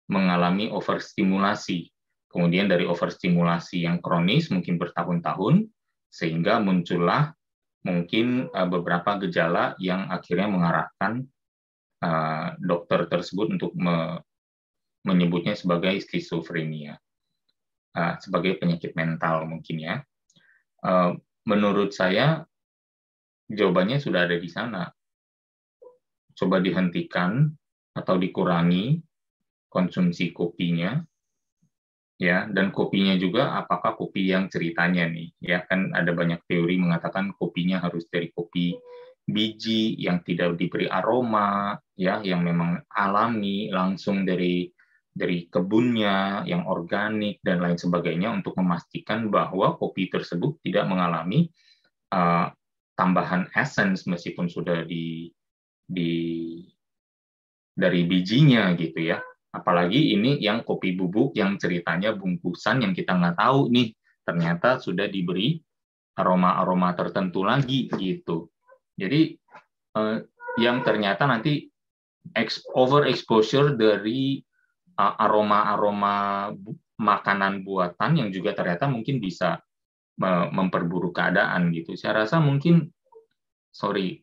mengalami overstimulasi. Kemudian dari overstimulasi yang kronis mungkin bertahun-tahun, sehingga muncullah mungkin beberapa gejala yang akhirnya mengarahkan dokter tersebut untuk menyebutnya sebagai skizofrenia. Sebagai penyakit mental mungkin ya. Menurut saya jawabannya sudah ada di sana. Coba dihentikan atau dikurangi konsumsi kopinya, ya, dan kopinya juga apakah kopi yang ceritanya nih, ya kan ada banyak teori mengatakan kopinya harus dari kopi biji yang tidak diberi aroma, ya, yang memang alami langsung dari kebunnya, yang organik, dan lain sebagainya, untuk memastikan bahwa kopi tersebut tidak mengalami tambahan essence meskipun sudah dari bijinya gitu ya. Apalagi ini yang kopi bubuk yang ceritanya bungkusan yang kita nggak tahu nih, ternyata sudah diberi aroma-aroma tertentu lagi gitu. Jadi yang ternyata nanti overexposure dari aroma-aroma makanan buatan yang juga ternyata mungkin bisa memperburuk keadaan gitu. Saya rasa mungkin,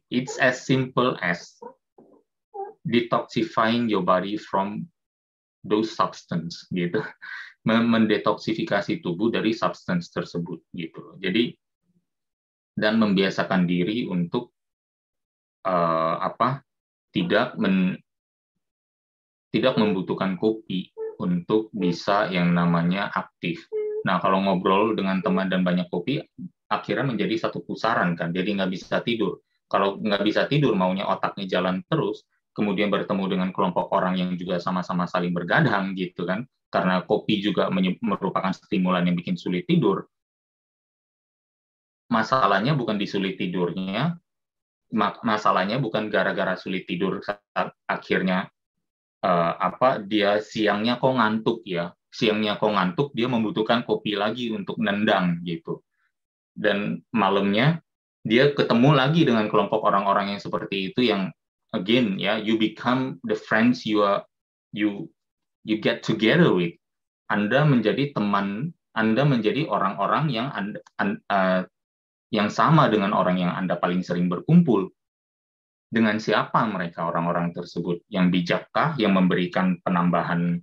it's as simple as detoxifying your body from those substance gitu. Mendetoksifikasi tubuh dari substance tersebut gitu. Jadi, dan membiasakan diri untuk tidak membutuhkan kopi untuk bisa yang namanya aktif. Nah, kalau ngobrol dengan teman dan banyak kopi, akhirnya menjadi satu pusaran kan, jadi nggak bisa tidur. Kalau nggak bisa tidur, maunya otaknya jalan terus, kemudian bertemu dengan kelompok orang yang juga sama-sama saling bergadang gitu kan, karena kopi juga merupakan stimulan yang bikin sulit tidur. Masalahnya bukan di sulit tidurnya, masalahnya bukan gara-gara sulit tidur akhirnya dia siangnya kok ngantuk ya, dia membutuhkan kopi lagi untuk nendang gitu, dan malamnya dia ketemu lagi dengan kelompok orang-orang yang seperti itu, yang again ya, you become the friends you get together with. Anda menjadi teman, Anda menjadi orang-orang yang sama dengan orang yang Anda paling sering berkumpul. Dengan siapa mereka, orang-orang tersebut? Yang bijakkah, yang memberikan penambahan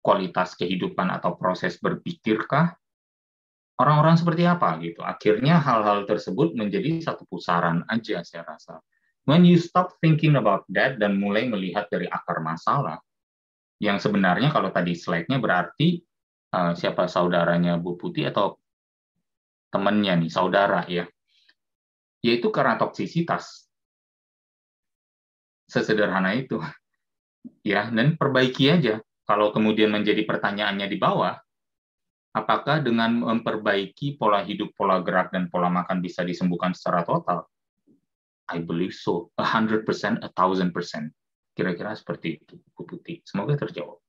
kualitas kehidupan atau proses berpikirkah? Orang-orang seperti apa gitu? Akhirnya hal-hal tersebut menjadi satu pusaran aja, saya rasa. When you stop thinking about that dan mulai melihat dari akar masalah, Yang sebenarnya kalau tadi slide-nya berarti siapa saudaranya Bu Putih atau temannya nih, saudara ya. Yaitu karena toksisitas. Sesederhana itu. Ya, dan perbaiki aja. Kalau kemudian menjadi pertanyaannya di bawah, apakah dengan memperbaiki pola hidup, pola gerak, dan pola makan bisa disembuhkan secara total? I believe so. 100%, 1000%. Kira-kira seperti itu, Bu Putih. Semoga terjawab.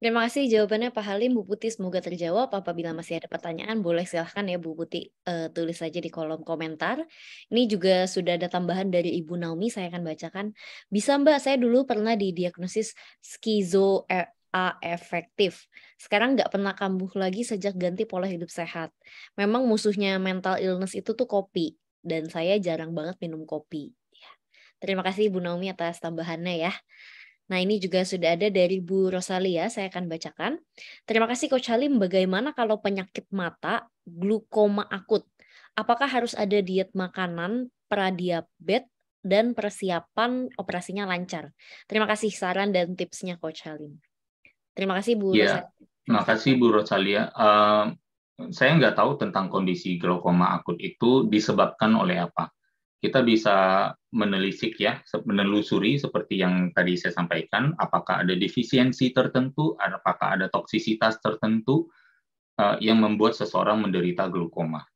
Terima kasih jawabannya Pak Halim, Bu Putih. Semoga terjawab. Apabila masih ada pertanyaan, boleh silahkan ya Bu Putih tulis saja di kolom komentar. Ini juga sudah ada tambahan dari Ibu Naomi, saya akan bacakan. Bisa Mbak, saya dulu pernah didiagnosis skizoafektif. Sekarang nggak pernah kambuh lagi sejak ganti pola hidup sehat. Memang musuhnya mental illness itu tuh kopi. Dan saya jarang banget minum kopi. Ya. Terima kasih Ibu Naomi atas tambahannya ya. Nah, ini juga sudah ada dari Bu Rosalia, saya akan bacakan. Terima kasih Coach Halim, bagaimana kalau penyakit mata, glukoma akut? Apakah harus ada diet makanan, pradiabetes, dan persiapan operasinya lancar? Terima kasih saran dan tipsnya Coach Halim. Terima kasih Bu Ya, Rosalia. terima kasih Bu Rosalia. Saya nggak tahu tentang kondisi glaukoma akut itu disebabkan oleh apa. Kita bisa menelisik ya, menelusuri seperti yang tadi saya sampaikan, apakah ada defisiensi tertentu, apakah ada toksisitas tertentu yang membuat seseorang menderita glaukoma.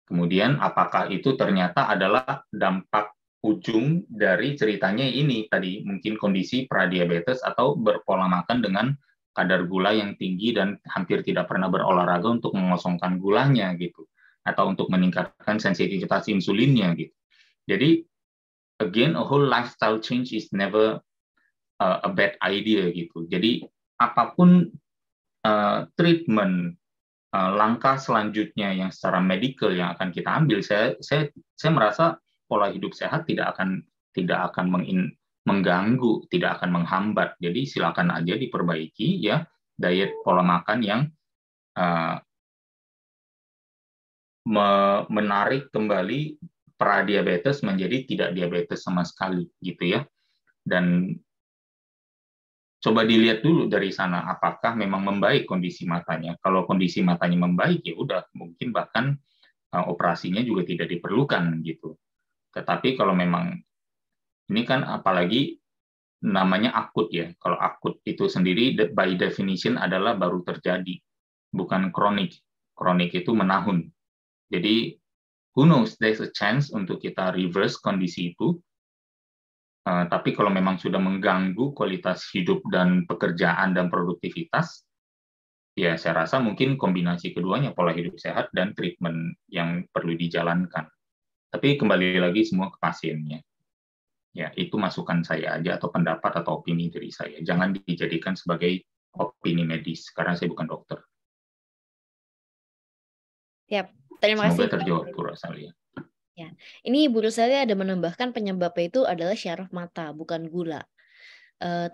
Kemudian apakah itu ternyata adalah dampak ujung dari ceritanya ini tadi, mungkin kondisi pradiabetes atau berpola makan dengan kadar gula yang tinggi dan hampir tidak pernah berolahraga untuk mengosongkan gulanya gitu, atau untuk meningkatkan sensitivitas insulinnya gitu. Jadi again, a whole lifestyle change is never a bad idea gitu. Jadi apapun treatment langkah selanjutnya yang secara medikal yang akan kita ambil, saya merasa pola hidup sehat tidak akan mengganggu, tidak akan menghambat. Jadi silakan aja diperbaiki ya diet pola makan yang menarik kembali pradiabetes menjadi tidak diabetes sama sekali gitu ya. Dan coba dilihat dulu dari sana apakah memang membaik kondisi matanya. Kalau kondisi matanya membaik ya udah mungkin bahkan operasinya juga tidak diperlukan gitu. Tetapi kalau memang ini kan apalagi namanya akut ya. Kalau akut itu sendiri by definition adalah baru terjadi, bukan kronik. Kronik itu menahun. Jadi who knows, there's a chance untuk kita reverse kondisi itu. Tapi kalau memang sudah mengganggu kualitas hidup dan pekerjaan dan produktivitas, ya saya rasa mungkin kombinasi keduanya, pola hidup sehat dan treatment yang perlu dijalankan. Tapi kembali lagi semua ke pasiennya. Ya, itu masukan saya aja atau pendapat atau opini dari saya. Jangan dijadikan sebagai opini medis karena saya bukan dokter. Siap. Terima Semoga kasih. terjawab Bu Rosalia. Ya. Ini Bu Rosalia ada menambahkan penyebabnya itu adalah syaraf mata, bukan gula.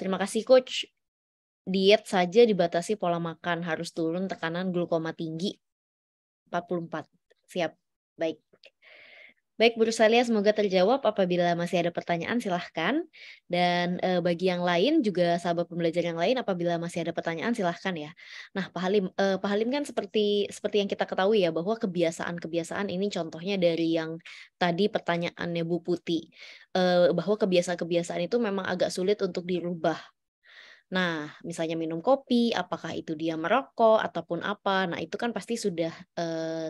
Terima kasih Coach. Diet saja dibatasi pola makan, harus turun tekanan glukoma tinggi 44. Siap. Baik. Baik, Bu Rosalia, semoga terjawab. Apabila masih ada pertanyaan, silahkan. Dan bagi yang lain, juga sahabat pembelajar yang lain, apabila masih ada pertanyaan, silahkan ya. Nah, Pak Halim kan seperti yang kita ketahui ya, bahwa kebiasaan-kebiasaan ini contohnya dari yang tadi pertanyaannya Bu Putih, bahwa kebiasaan-kebiasaan itu memang agak sulit untuk dirubah. Nah, misalnya minum kopi, apakah itu dia merokok ataupun apa, nah itu kan pasti sudah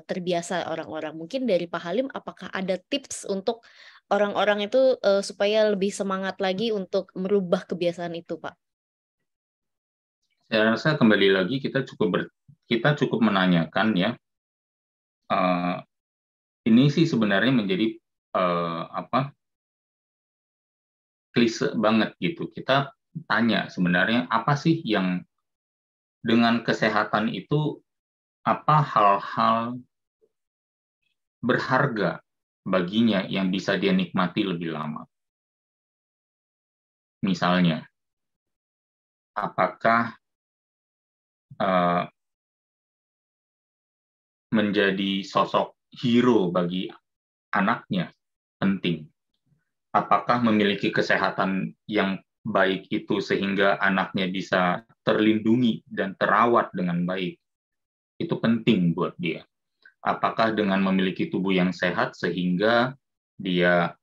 terbiasa orang-orang. Mungkin dari Pak Halim, apakah ada tips untuk orang-orang itu supaya lebih semangat lagi untuk merubah kebiasaan itu, Pak? Saya rasa kembali lagi kita cukup menanyakan ya. Ini sih sebenarnya menjadi klise banget gitu. Kita tanya sebenarnya apa sih yang dengan kesehatan itu, apa hal-hal berharga baginya yang bisa dia nikmati lebih lama. Misalnya, apakah menjadi sosok hero bagi anaknya penting? Apakah memiliki kesehatan yang baik itu sehingga anaknya bisa terlindungi dan terawat dengan baik, itu penting buat dia. Apakah dengan memiliki tubuh yang sehat sehingga dia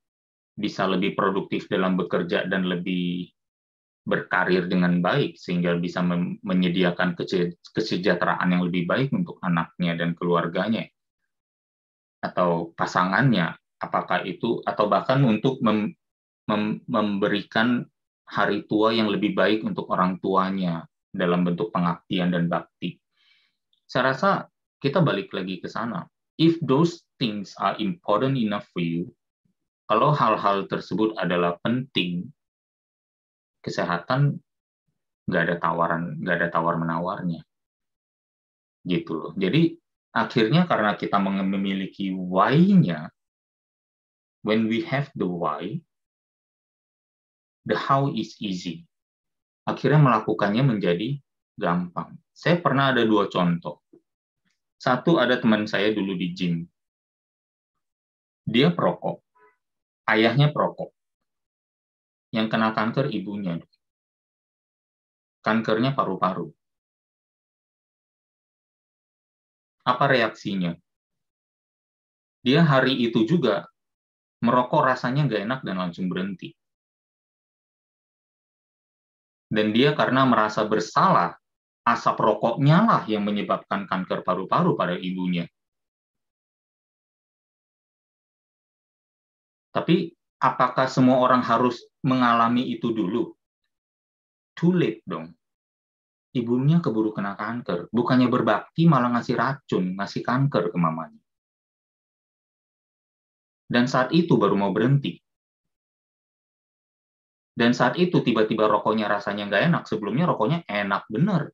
bisa lebih produktif dalam bekerja dan lebih berkarir dengan baik sehingga bisa menyediakan kesejahteraan yang lebih baik untuk anaknya dan keluarganya atau pasangannya, apakah itu atau bahkan untuk memberikan hari tua yang lebih baik untuk orang tuanya dalam bentuk pengabdian dan bakti. Saya rasa kita balik lagi ke sana. If those things are important enough for you, kalau hal-hal tersebut adalah penting, kesehatan nggak ada tawar menawarnya, gitu loh. Jadi akhirnya karena kita memiliki why-nya, when we have the why, the how is easy. Akhirnya melakukannya menjadi gampang. Saya pernah ada 2 contoh. Satu, ada teman saya dulu di gym. Dia perokok. Ayahnya perokok. Yang kena kanker ibunya. Kankernya paru-paru. Apa reaksinya? Dia hari itu juga merokok rasanya nggak enak dan langsung berhenti. Dan dia karena merasa bersalah, asap rokoknya lah yang menyebabkan kanker paru-paru pada ibunya. Tapi apakah semua orang harus mengalami itu dulu? Too late dong. Ibunya keburu kena kanker. Bukannya berbakti malah ngasih racun, ngasih kanker ke mamanya. Dan saat itu baru mau berhenti. Dan saat itu tiba-tiba rokoknya rasanya nggak enak. Sebelumnya rokoknya enak bener.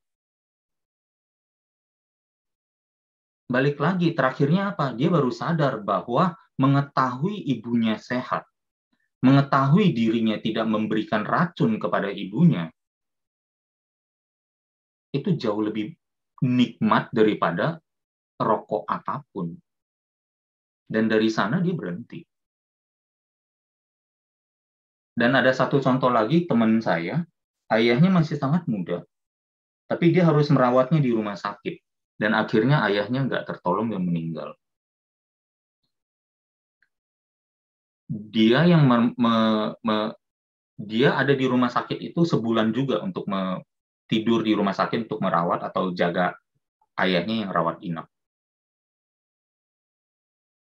Balik lagi, terakhirnya apa? Dia baru sadar bahwa mengetahui ibunya sehat, mengetahui dirinya tidak memberikan racun kepada ibunya, itu jauh lebih nikmat daripada rokok apapun. Dan dari sana dia berhenti. Dan ada satu contoh lagi, teman saya, ayahnya masih sangat muda, tapi dia harus merawatnya di rumah sakit. Dan akhirnya ayahnya nggak tertolong dan meninggal. Dia yang dia ada di rumah sakit itu sebulan juga untuk tidur di rumah sakit untuk merawat atau jaga ayahnya yang rawat inap.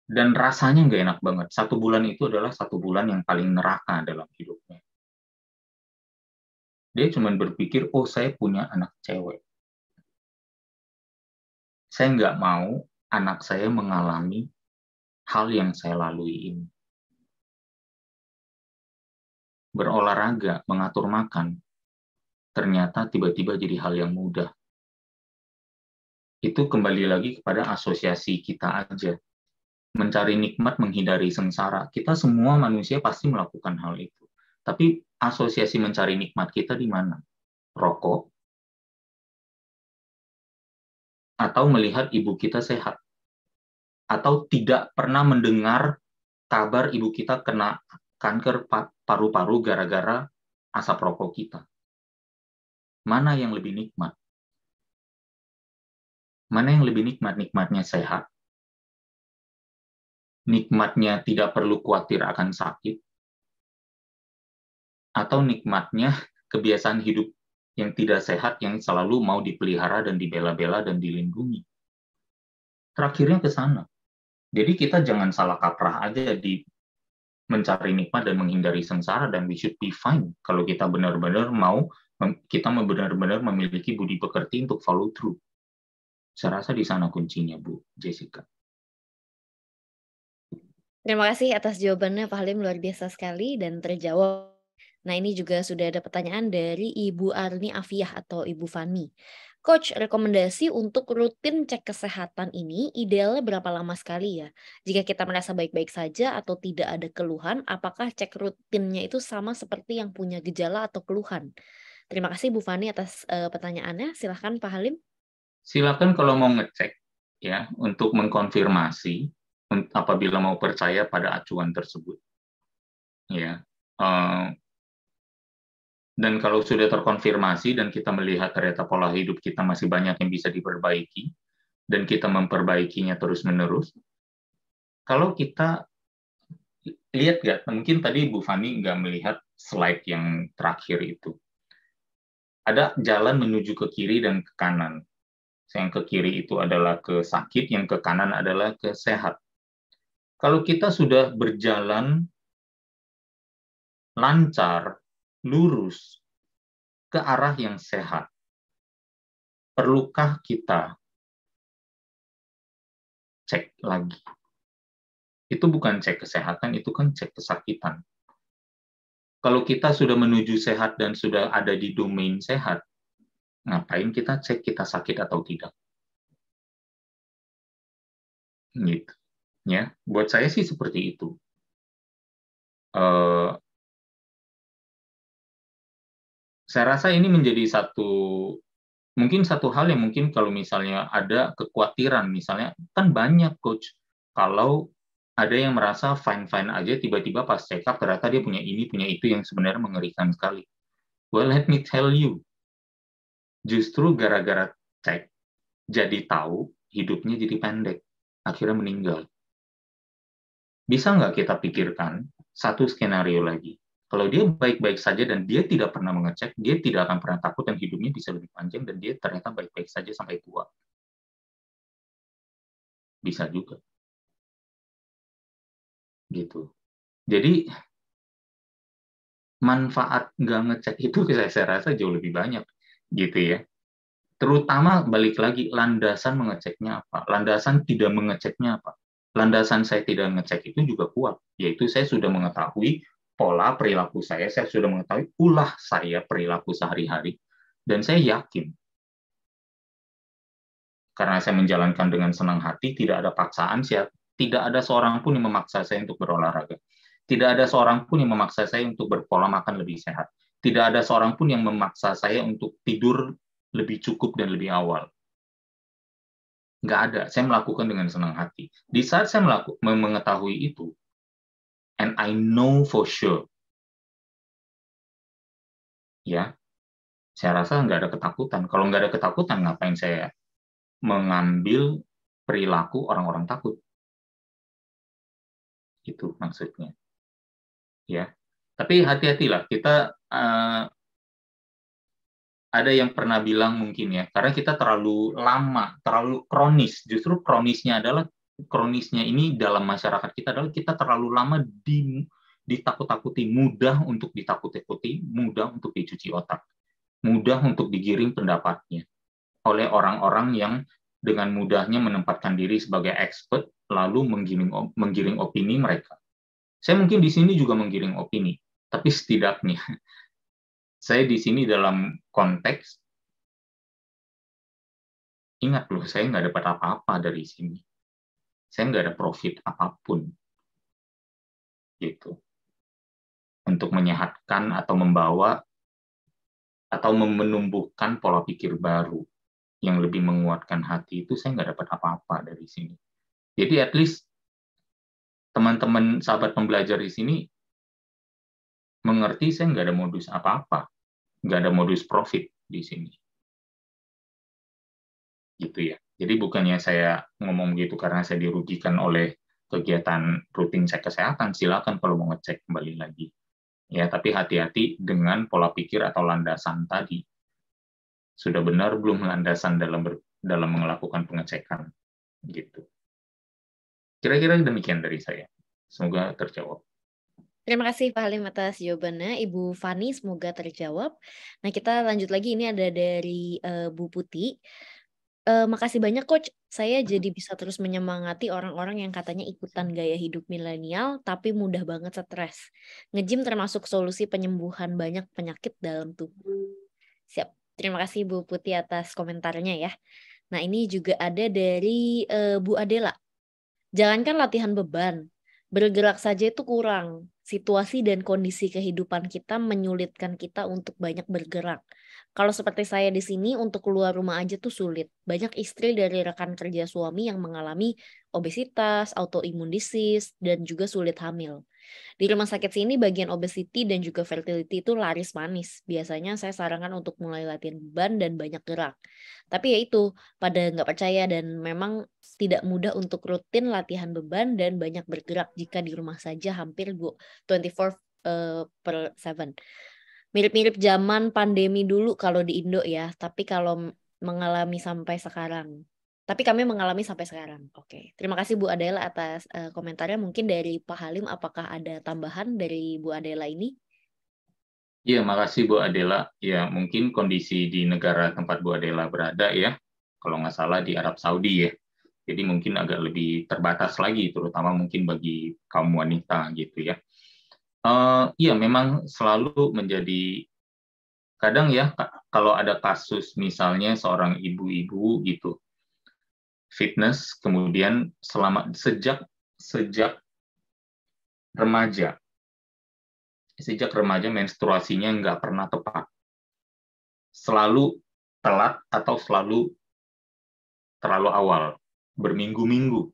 Dan rasanya nggak enak banget. 1 bulan itu adalah 1 bulan yang paling neraka dalam hidupnya. Dia cuma berpikir, oh saya punya anak cewek. Saya nggak mau anak saya mengalami hal yang saya lalui ini. Berolahraga, mengatur makan, ternyata tiba-tiba jadi hal yang mudah. Itu kembali lagi kepada asosiasi kita aja. Mencari nikmat, menghindari sengsara. Kita semua manusia pasti melakukan hal itu. Tapi asosiasi mencari nikmat kita di mana? Rokok? Atau melihat ibu kita sehat? Atau tidak pernah mendengar kabar ibu kita kena kanker paru-paru gara-gara asap rokok kita? Mana yang lebih nikmat? Mana yang lebih nikmat? Nikmatnya sehat? Nikmatnya tidak perlu khawatir akan sakit? Atau nikmatnya kebiasaan hidup yang tidak sehat yang selalu mau dipelihara dan dibela-bela dan dilindungi? Terakhirnya ke sana. Jadi kita jangan salah kaprah aja di mencari nikmat dan menghindari sengsara, dan we should be fine kalau kita benar-benar benar-benar memiliki budi pekerti untuk follow through. Saya rasa di sana kuncinya, Bu Jessica. Terima kasih atas jawabannya Pak Halim, luar biasa sekali dan terjawab. Nah, ini juga sudah ada pertanyaan dari Ibu Arni Afiah atau Ibu Fani. Coach, rekomendasi untuk rutin cek kesehatan ini idealnya berapa lama sekali ya? Jika kita merasa baik-baik saja atau tidak ada keluhan, apakah cek rutinnya itu sama seperti yang punya gejala atau keluhan? Terima kasih Bu Fani atas pertanyaannya. Silahkan Pak Halim. Silakan kalau mau ngecek ya untuk mengkonfirmasi apabila mau percaya pada acuan tersebut. Ya. Dan kalau sudah terkonfirmasi dan kita melihat ternyata pola hidup kita masih banyak yang bisa diperbaiki, dan kita memperbaikinya terus-menerus, kalau kita lihat nggak, mungkin tadi Bu Fani nggak melihat slide yang terakhir itu. Ada jalan menuju ke kiri dan ke kanan. Yang ke kiri itu adalah ke sakit, yang ke kanan adalah ke sehat. Kalau kita sudah berjalan lancar, lurus, ke arah yang sehat, perlukah kita cek lagi? Itu bukan cek kesehatan, itu kan cek kesakitan. Kalau kita sudah menuju sehat dan sudah ada di domain sehat, ngapain kita cek kita sakit atau tidak? Gitu. Ya, buat saya sih seperti itu. Saya rasa ini menjadi mungkin satu hal yang mungkin kalau misalnya ada kekhawatiran, misalnya kan banyak coach, kalau ada yang merasa fine-fine aja, tiba-tiba pas check up ternyata dia punya ini, punya itu yang sebenarnya mengerikan sekali. Well, let me tell you, justru gara-gara cek, jadi tahu, hidupnya jadi pendek, akhirnya meninggal. Bisa nggak kita pikirkan satu skenario lagi? Kalau dia baik-baik saja dan dia tidak pernah mengecek, dia tidak akan pernah takut dan hidupnya bisa lebih panjang dan dia ternyata baik-baik saja sampai tua. Bisa juga. Gitu. Jadi manfaat nggak ngecek itu saya rasa jauh lebih banyak. Gitu ya. Terutama balik lagi, landasan mengeceknya apa? Landasan tidak mengeceknya apa? Landasan saya tidak ngecek itu juga kuat. Yaitu saya sudah mengetahui pola perilaku saya sudah mengetahui ulah saya perilaku sehari-hari, dan saya yakin karena saya menjalankan dengan senang hati, tidak ada paksaan, tidak ada seorang pun yang memaksa saya untuk berolahraga, tidak ada seorang pun yang memaksa saya untuk berpola makan lebih sehat, tidak ada seorang pun yang memaksa saya untuk tidur lebih cukup dan lebih awal. Nggak ada, saya melakukan dengan senang hati. Di saat saya mengetahui itu, and I know for sure, ya, saya rasa nggak ada ketakutan. Kalau nggak ada ketakutan, ngapain saya mengambil perilaku orang-orang takut? Itu maksudnya. Ya, tapi hati-hatilah. Kita ada yang pernah bilang mungkin ya, karena kita terlalu lama, terlalu kronis. Justru kronisnya ini dalam masyarakat kita adalah kita terlalu lama ditakut-takuti, mudah untuk ditakut-takuti, mudah untuk dicuci otak, mudah untuk digiring pendapatnya oleh orang-orang yang dengan mudahnya menempatkan diri sebagai expert, lalu menggiring opini mereka. Saya mungkin di sini juga menggiring opini, tapi setidaknya saya di sini dalam konteks, ingat loh, saya nggak dapat apa-apa dari sini. Saya nggak ada profit apapun. Gitu. Untuk menyehatkan atau membawa atau menumbuhkan pola pikir baru yang lebih menguatkan hati itu, saya nggak dapat apa-apa dari sini. Jadi at least teman-teman sahabat pembelajar di sini mengerti saya nggak ada modus apa-apa, nggak ada modus profit di sini. Gitu ya. Jadi bukannya saya ngomong gitu karena saya dirugikan oleh kegiatan rutin cek kesehatan, silakan kalau mau ngecek kembali lagi. Ya, tapi hati-hati dengan pola pikir atau landasan tadi. Sudah benar belum landasan dalam melakukan pengecekan, gitu. Kira-kira demikian dari saya. Semoga terjawab. Terima kasih Pak Halim atas jawabannya. Ibu Fani semoga terjawab. Nah, kita lanjut lagi. Ini ada dari Bu Putih. Makasih banyak Coach. Saya jadi bisa terus menyemangati orang-orang yang katanya ikutan gaya hidup milenial tapi mudah banget stres. Nge-gym termasuk solusi penyembuhan banyak penyakit dalam tubuh. Siap. Terima kasih Bu Putih atas komentarnya ya. Nah, ini juga ada dari Bu Adela. Jangankan latihan beban, bergerak saja itu kurang. Situasi dan kondisi kehidupan kita menyulitkan kita untuk banyak bergerak. Kalau seperti saya di sini, untuk keluar rumah aja tuh sulit. Banyak istri dari rekan kerja suami yang mengalami obesitas, autoimun disease, dan juga sulit hamil. Di rumah sakit sini bagian obesity dan juga fertility itu laris manis. Biasanya saya sarankan untuk mulai latihan beban dan banyak gerak. Tapi ya itu, pada nggak percaya dan memang tidak mudah untuk rutin latihan beban dan banyak bergerak jika di rumah saja hampir 24/7. Mirip-mirip zaman pandemi dulu kalau di Indo ya, tapi kalau mengalami sampai sekarang. Tapi kami mengalami sampai sekarang. Oke, terima kasih Bu Adela atas komentarnya. Mungkin dari Pak Halim, apakah ada tambahan dari Bu Adela ini? Iya, makasih Bu Adela. Ya, mungkin kondisi di negara tempat Bu Adela berada ya, kalau nggak salah di Arab Saudi ya. Jadi mungkin agak lebih terbatas lagi, terutama mungkin bagi kaum wanita gitu ya. Iya, memang selalu menjadi kadang ya kalau ada kasus misalnya seorang ibu-ibu gitu fitness kemudian sejak remaja sejak remaja menstruasinya nggak pernah tepat, selalu telat atau selalu terlalu awal, berminggu-minggu,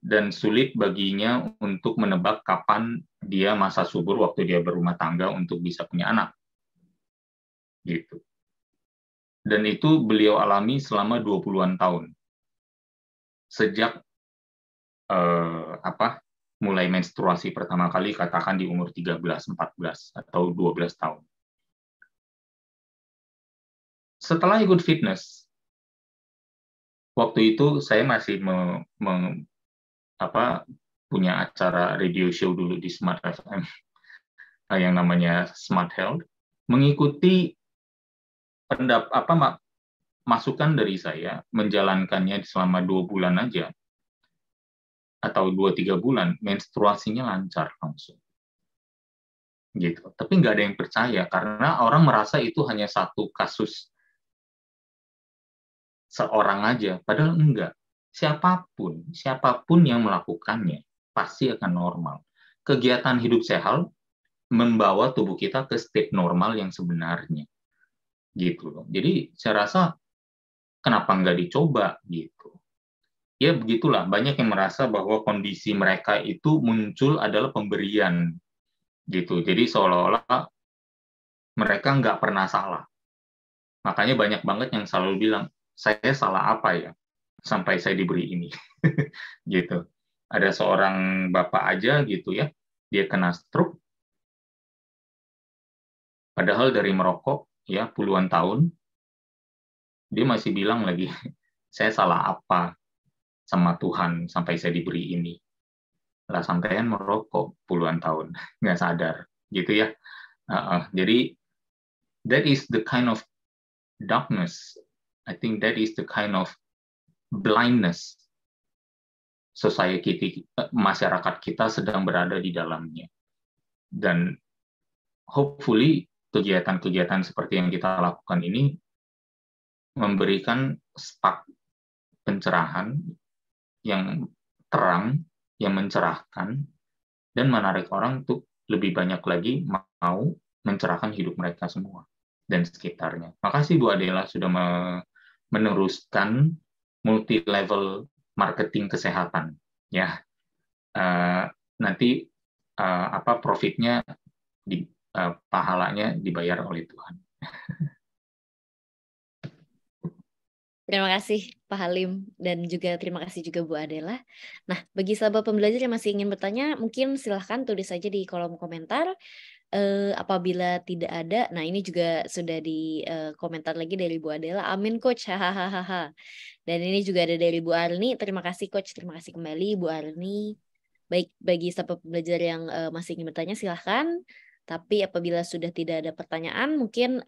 dan sulit baginya untuk menebak kapan dia masa subur waktu dia berumah tangga untuk bisa punya anak gitu. Dan itu beliau alami selama 20-an tahun. Sejak mulai menstruasi pertama kali katakan di umur 13, 14 atau 12 tahun. Setelah ikut fitness, waktu itu saya masih punya acara radio show dulu di Smart FM yang namanya Smart Health, mengikuti masukan dari saya, menjalankannya selama 2 bulan aja, atau 2-3 bulan, menstruasinya lancar langsung. Gitu. Tapi nggak ada yang percaya, karena orang merasa itu hanya satu kasus seorang aja, padahal enggak. Siapapun yang melakukannya, pasti akan normal. Kegiatan hidup sehat membawa tubuh kita ke state normal yang sebenarnya. Gitu loh. Jadi saya rasa kenapa nggak dicoba gitu. Ya begitulah, banyak yang merasa bahwa kondisi mereka itu muncul adalah pemberian gitu. Jadi seolah-olah mereka nggak pernah salah. Makanya banyak banget yang selalu bilang, saya salah apa ya sampai saya diberi ini. Gitu. Ada seorang bapak aja gitu ya, dia kena stroke, padahal dari merokok ya puluhan tahun, dia masih bilang lagi, saya salah apa sama Tuhan sampai saya diberi ini. Lah sampean merokok puluhan tahun, nggak sadar, gitu ya. Jadi that is the kind of darkness. I think that is the kind of blindness society, masyarakat kita sedang berada di dalamnya. Dan hopefully kegiatan-kegiatan seperti yang kita lakukan ini memberikan spark pencerahan yang terang, yang mencerahkan, dan menarik orang untuk lebih banyak lagi mau mencerahkan hidup mereka semua dan sekitarnya. Makasih Bu Adela sudah meneruskan multi-level marketing kesehatan. Ya, nanti profitnya pahalanya dibayar oleh Tuhan. Terima kasih Pak Halim dan juga terima kasih juga Bu Adela. Nah, bagi sahabat pembelajar yang masih ingin bertanya, mungkin silahkan tulis saja di kolom komentar. Apabila tidak ada, nah ini juga sudah di komentar lagi dari Bu Adela. Amin Coach, hahaha. Dan ini juga ada dari Bu Arni. Terima kasih Coach, terima kasih kembali Bu Arni. Baik, bagi sahabat pembelajar yang masih ingin bertanya silahkan. Tapi apabila sudah tidak ada pertanyaan, mungkin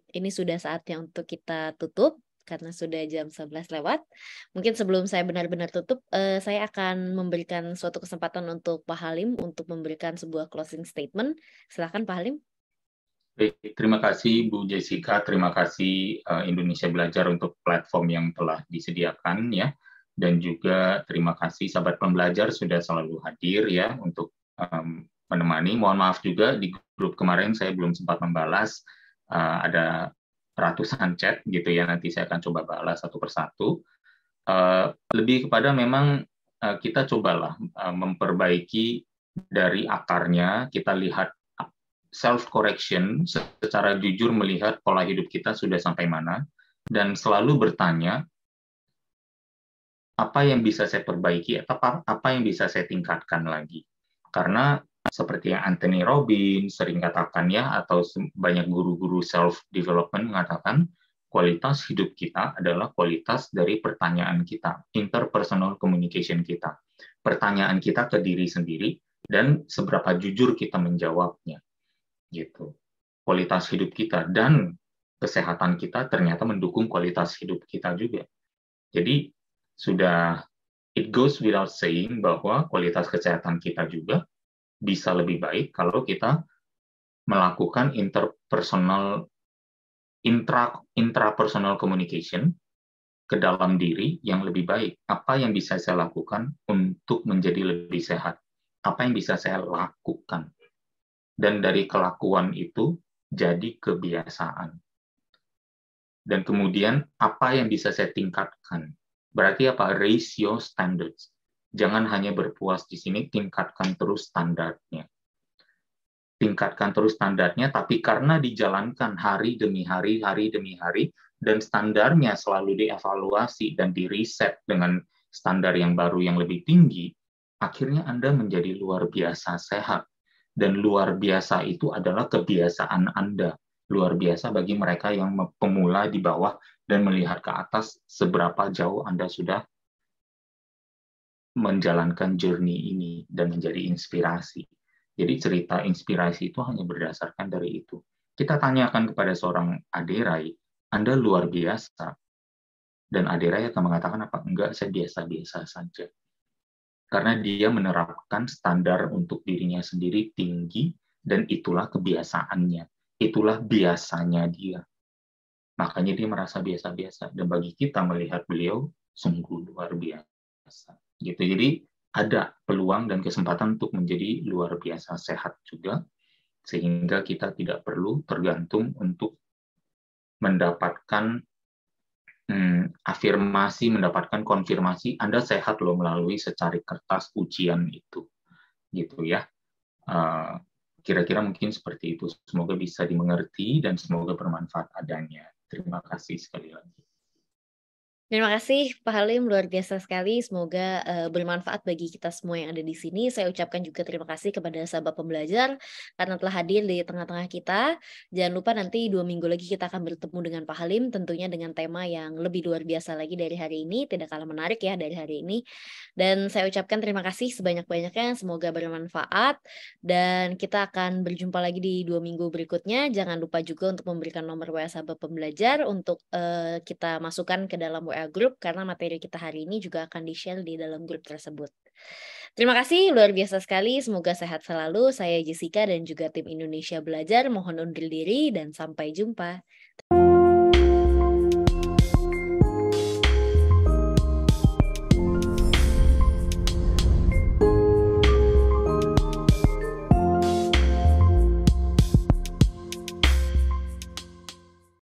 ini sudah saatnya untuk kita tutup karena sudah jam 11 lewat. Mungkin sebelum saya benar-benar tutup, saya akan memberikan suatu kesempatan untuk Pak Halim untuk memberikan sebuah closing statement. Silakan Pak Halim. Baik, terima kasih Bu Jessica, terima kasih Indonesia Belajar untuk platform yang telah disediakan ya. Dan juga terima kasih sahabat pembelajar sudah selalu hadir ya untuk menemani. Mohon maaf juga di grup kemarin saya belum sempat membalas, ada ratusan chat gitu ya, nanti saya akan coba balas satu persatu. Lebih kepada memang kita cobalah memperbaiki dari akarnya, kita lihat self-correction, secara jujur melihat pola hidup kita sudah sampai mana, dan selalu bertanya, apa yang bisa saya perbaiki, atau apa yang bisa saya tingkatkan lagi. Karena seperti yang Anthony Robbins sering katakan ya, atau banyak guru-guru self-development mengatakan, kualitas hidup kita adalah kualitas dari pertanyaan kita, interpersonal communication kita. Pertanyaan kita ke diri sendiri, dan seberapa jujur kita menjawabnya. Gitu. Kualitas hidup kita dan kesehatan kita ternyata mendukung kualitas hidup kita juga. Jadi sudah it goes without saying bahwa kualitas kesehatan kita juga bisa lebih baik kalau kita melakukan intrapersonal communication ke dalam diri yang lebih baik. Apa yang bisa saya lakukan untuk menjadi lebih sehat? Apa yang bisa saya lakukan? Dan dari kelakuan itu jadi kebiasaan. Dan kemudian apa yang bisa saya tingkatkan? Berarti apa? Raise your standards. Jangan hanya berpuas di sini, tingkatkan terus standarnya. Tingkatkan terus standarnya, tapi karena dijalankan hari demi hari, dan standarnya selalu dievaluasi dan di-reset dengan standar yang baru yang lebih tinggi, akhirnya Anda menjadi luar biasa sehat. Dan luar biasa itu adalah kebiasaan Anda. Luar biasa bagi mereka yang pemula di bawah dan melihat ke atas seberapa jauh Anda sudah menjalankan journey ini dan menjadi inspirasi. Jadi cerita inspirasi itu hanya berdasarkan dari itu. Kita tanyakan kepada seorang Aderai, Anda luar biasa. Dan Aderai akan mengatakan apa? Enggak, saya biasa-biasa saja. Karena dia menerapkan standar untuk dirinya sendiri tinggi, dan itulah kebiasaannya. Itulah biasanya dia. Makanya dia merasa biasa-biasa. Dan bagi kita melihat beliau, sungguh luar biasa. Gitu. Jadi ada peluang dan kesempatan untuk menjadi luar biasa sehat juga, sehingga kita tidak perlu tergantung untuk mendapatkan afirmasi, mendapatkan konfirmasi, Anda sehat loh melalui secari kertas ujian itu. Gitu ya. Kira-kira mungkin seperti itu. Semoga bisa dimengerti dan semoga bermanfaat adanya. Terima kasih sekali lagi. Terima kasih Pak Halim, luar biasa sekali. Semoga bermanfaat bagi kita semua yang ada di sini. Saya ucapkan juga terima kasih kepada sahabat pembelajar karena telah hadir di tengah-tengah kita. Jangan lupa nanti 2 minggu lagi kita akan bertemu dengan Pak Halim, tentunya dengan tema yang lebih luar biasa lagi dari hari ini, tidak kalah menarik ya dari hari ini. Dan saya ucapkan terima kasih sebanyak-banyaknya, semoga bermanfaat. Dan kita akan berjumpa lagi di 2 minggu berikutnya. Jangan lupa juga untuk memberikan nomor WA sahabat pembelajar untuk kita masukkan ke dalam WA Group, karena materi kita hari ini juga akan di-share di dalam grup tersebut. Terima kasih, luar biasa sekali. Semoga sehat selalu. Saya Jessica dan juga tim Indonesia Belajar mohon undur diri dan sampai jumpa.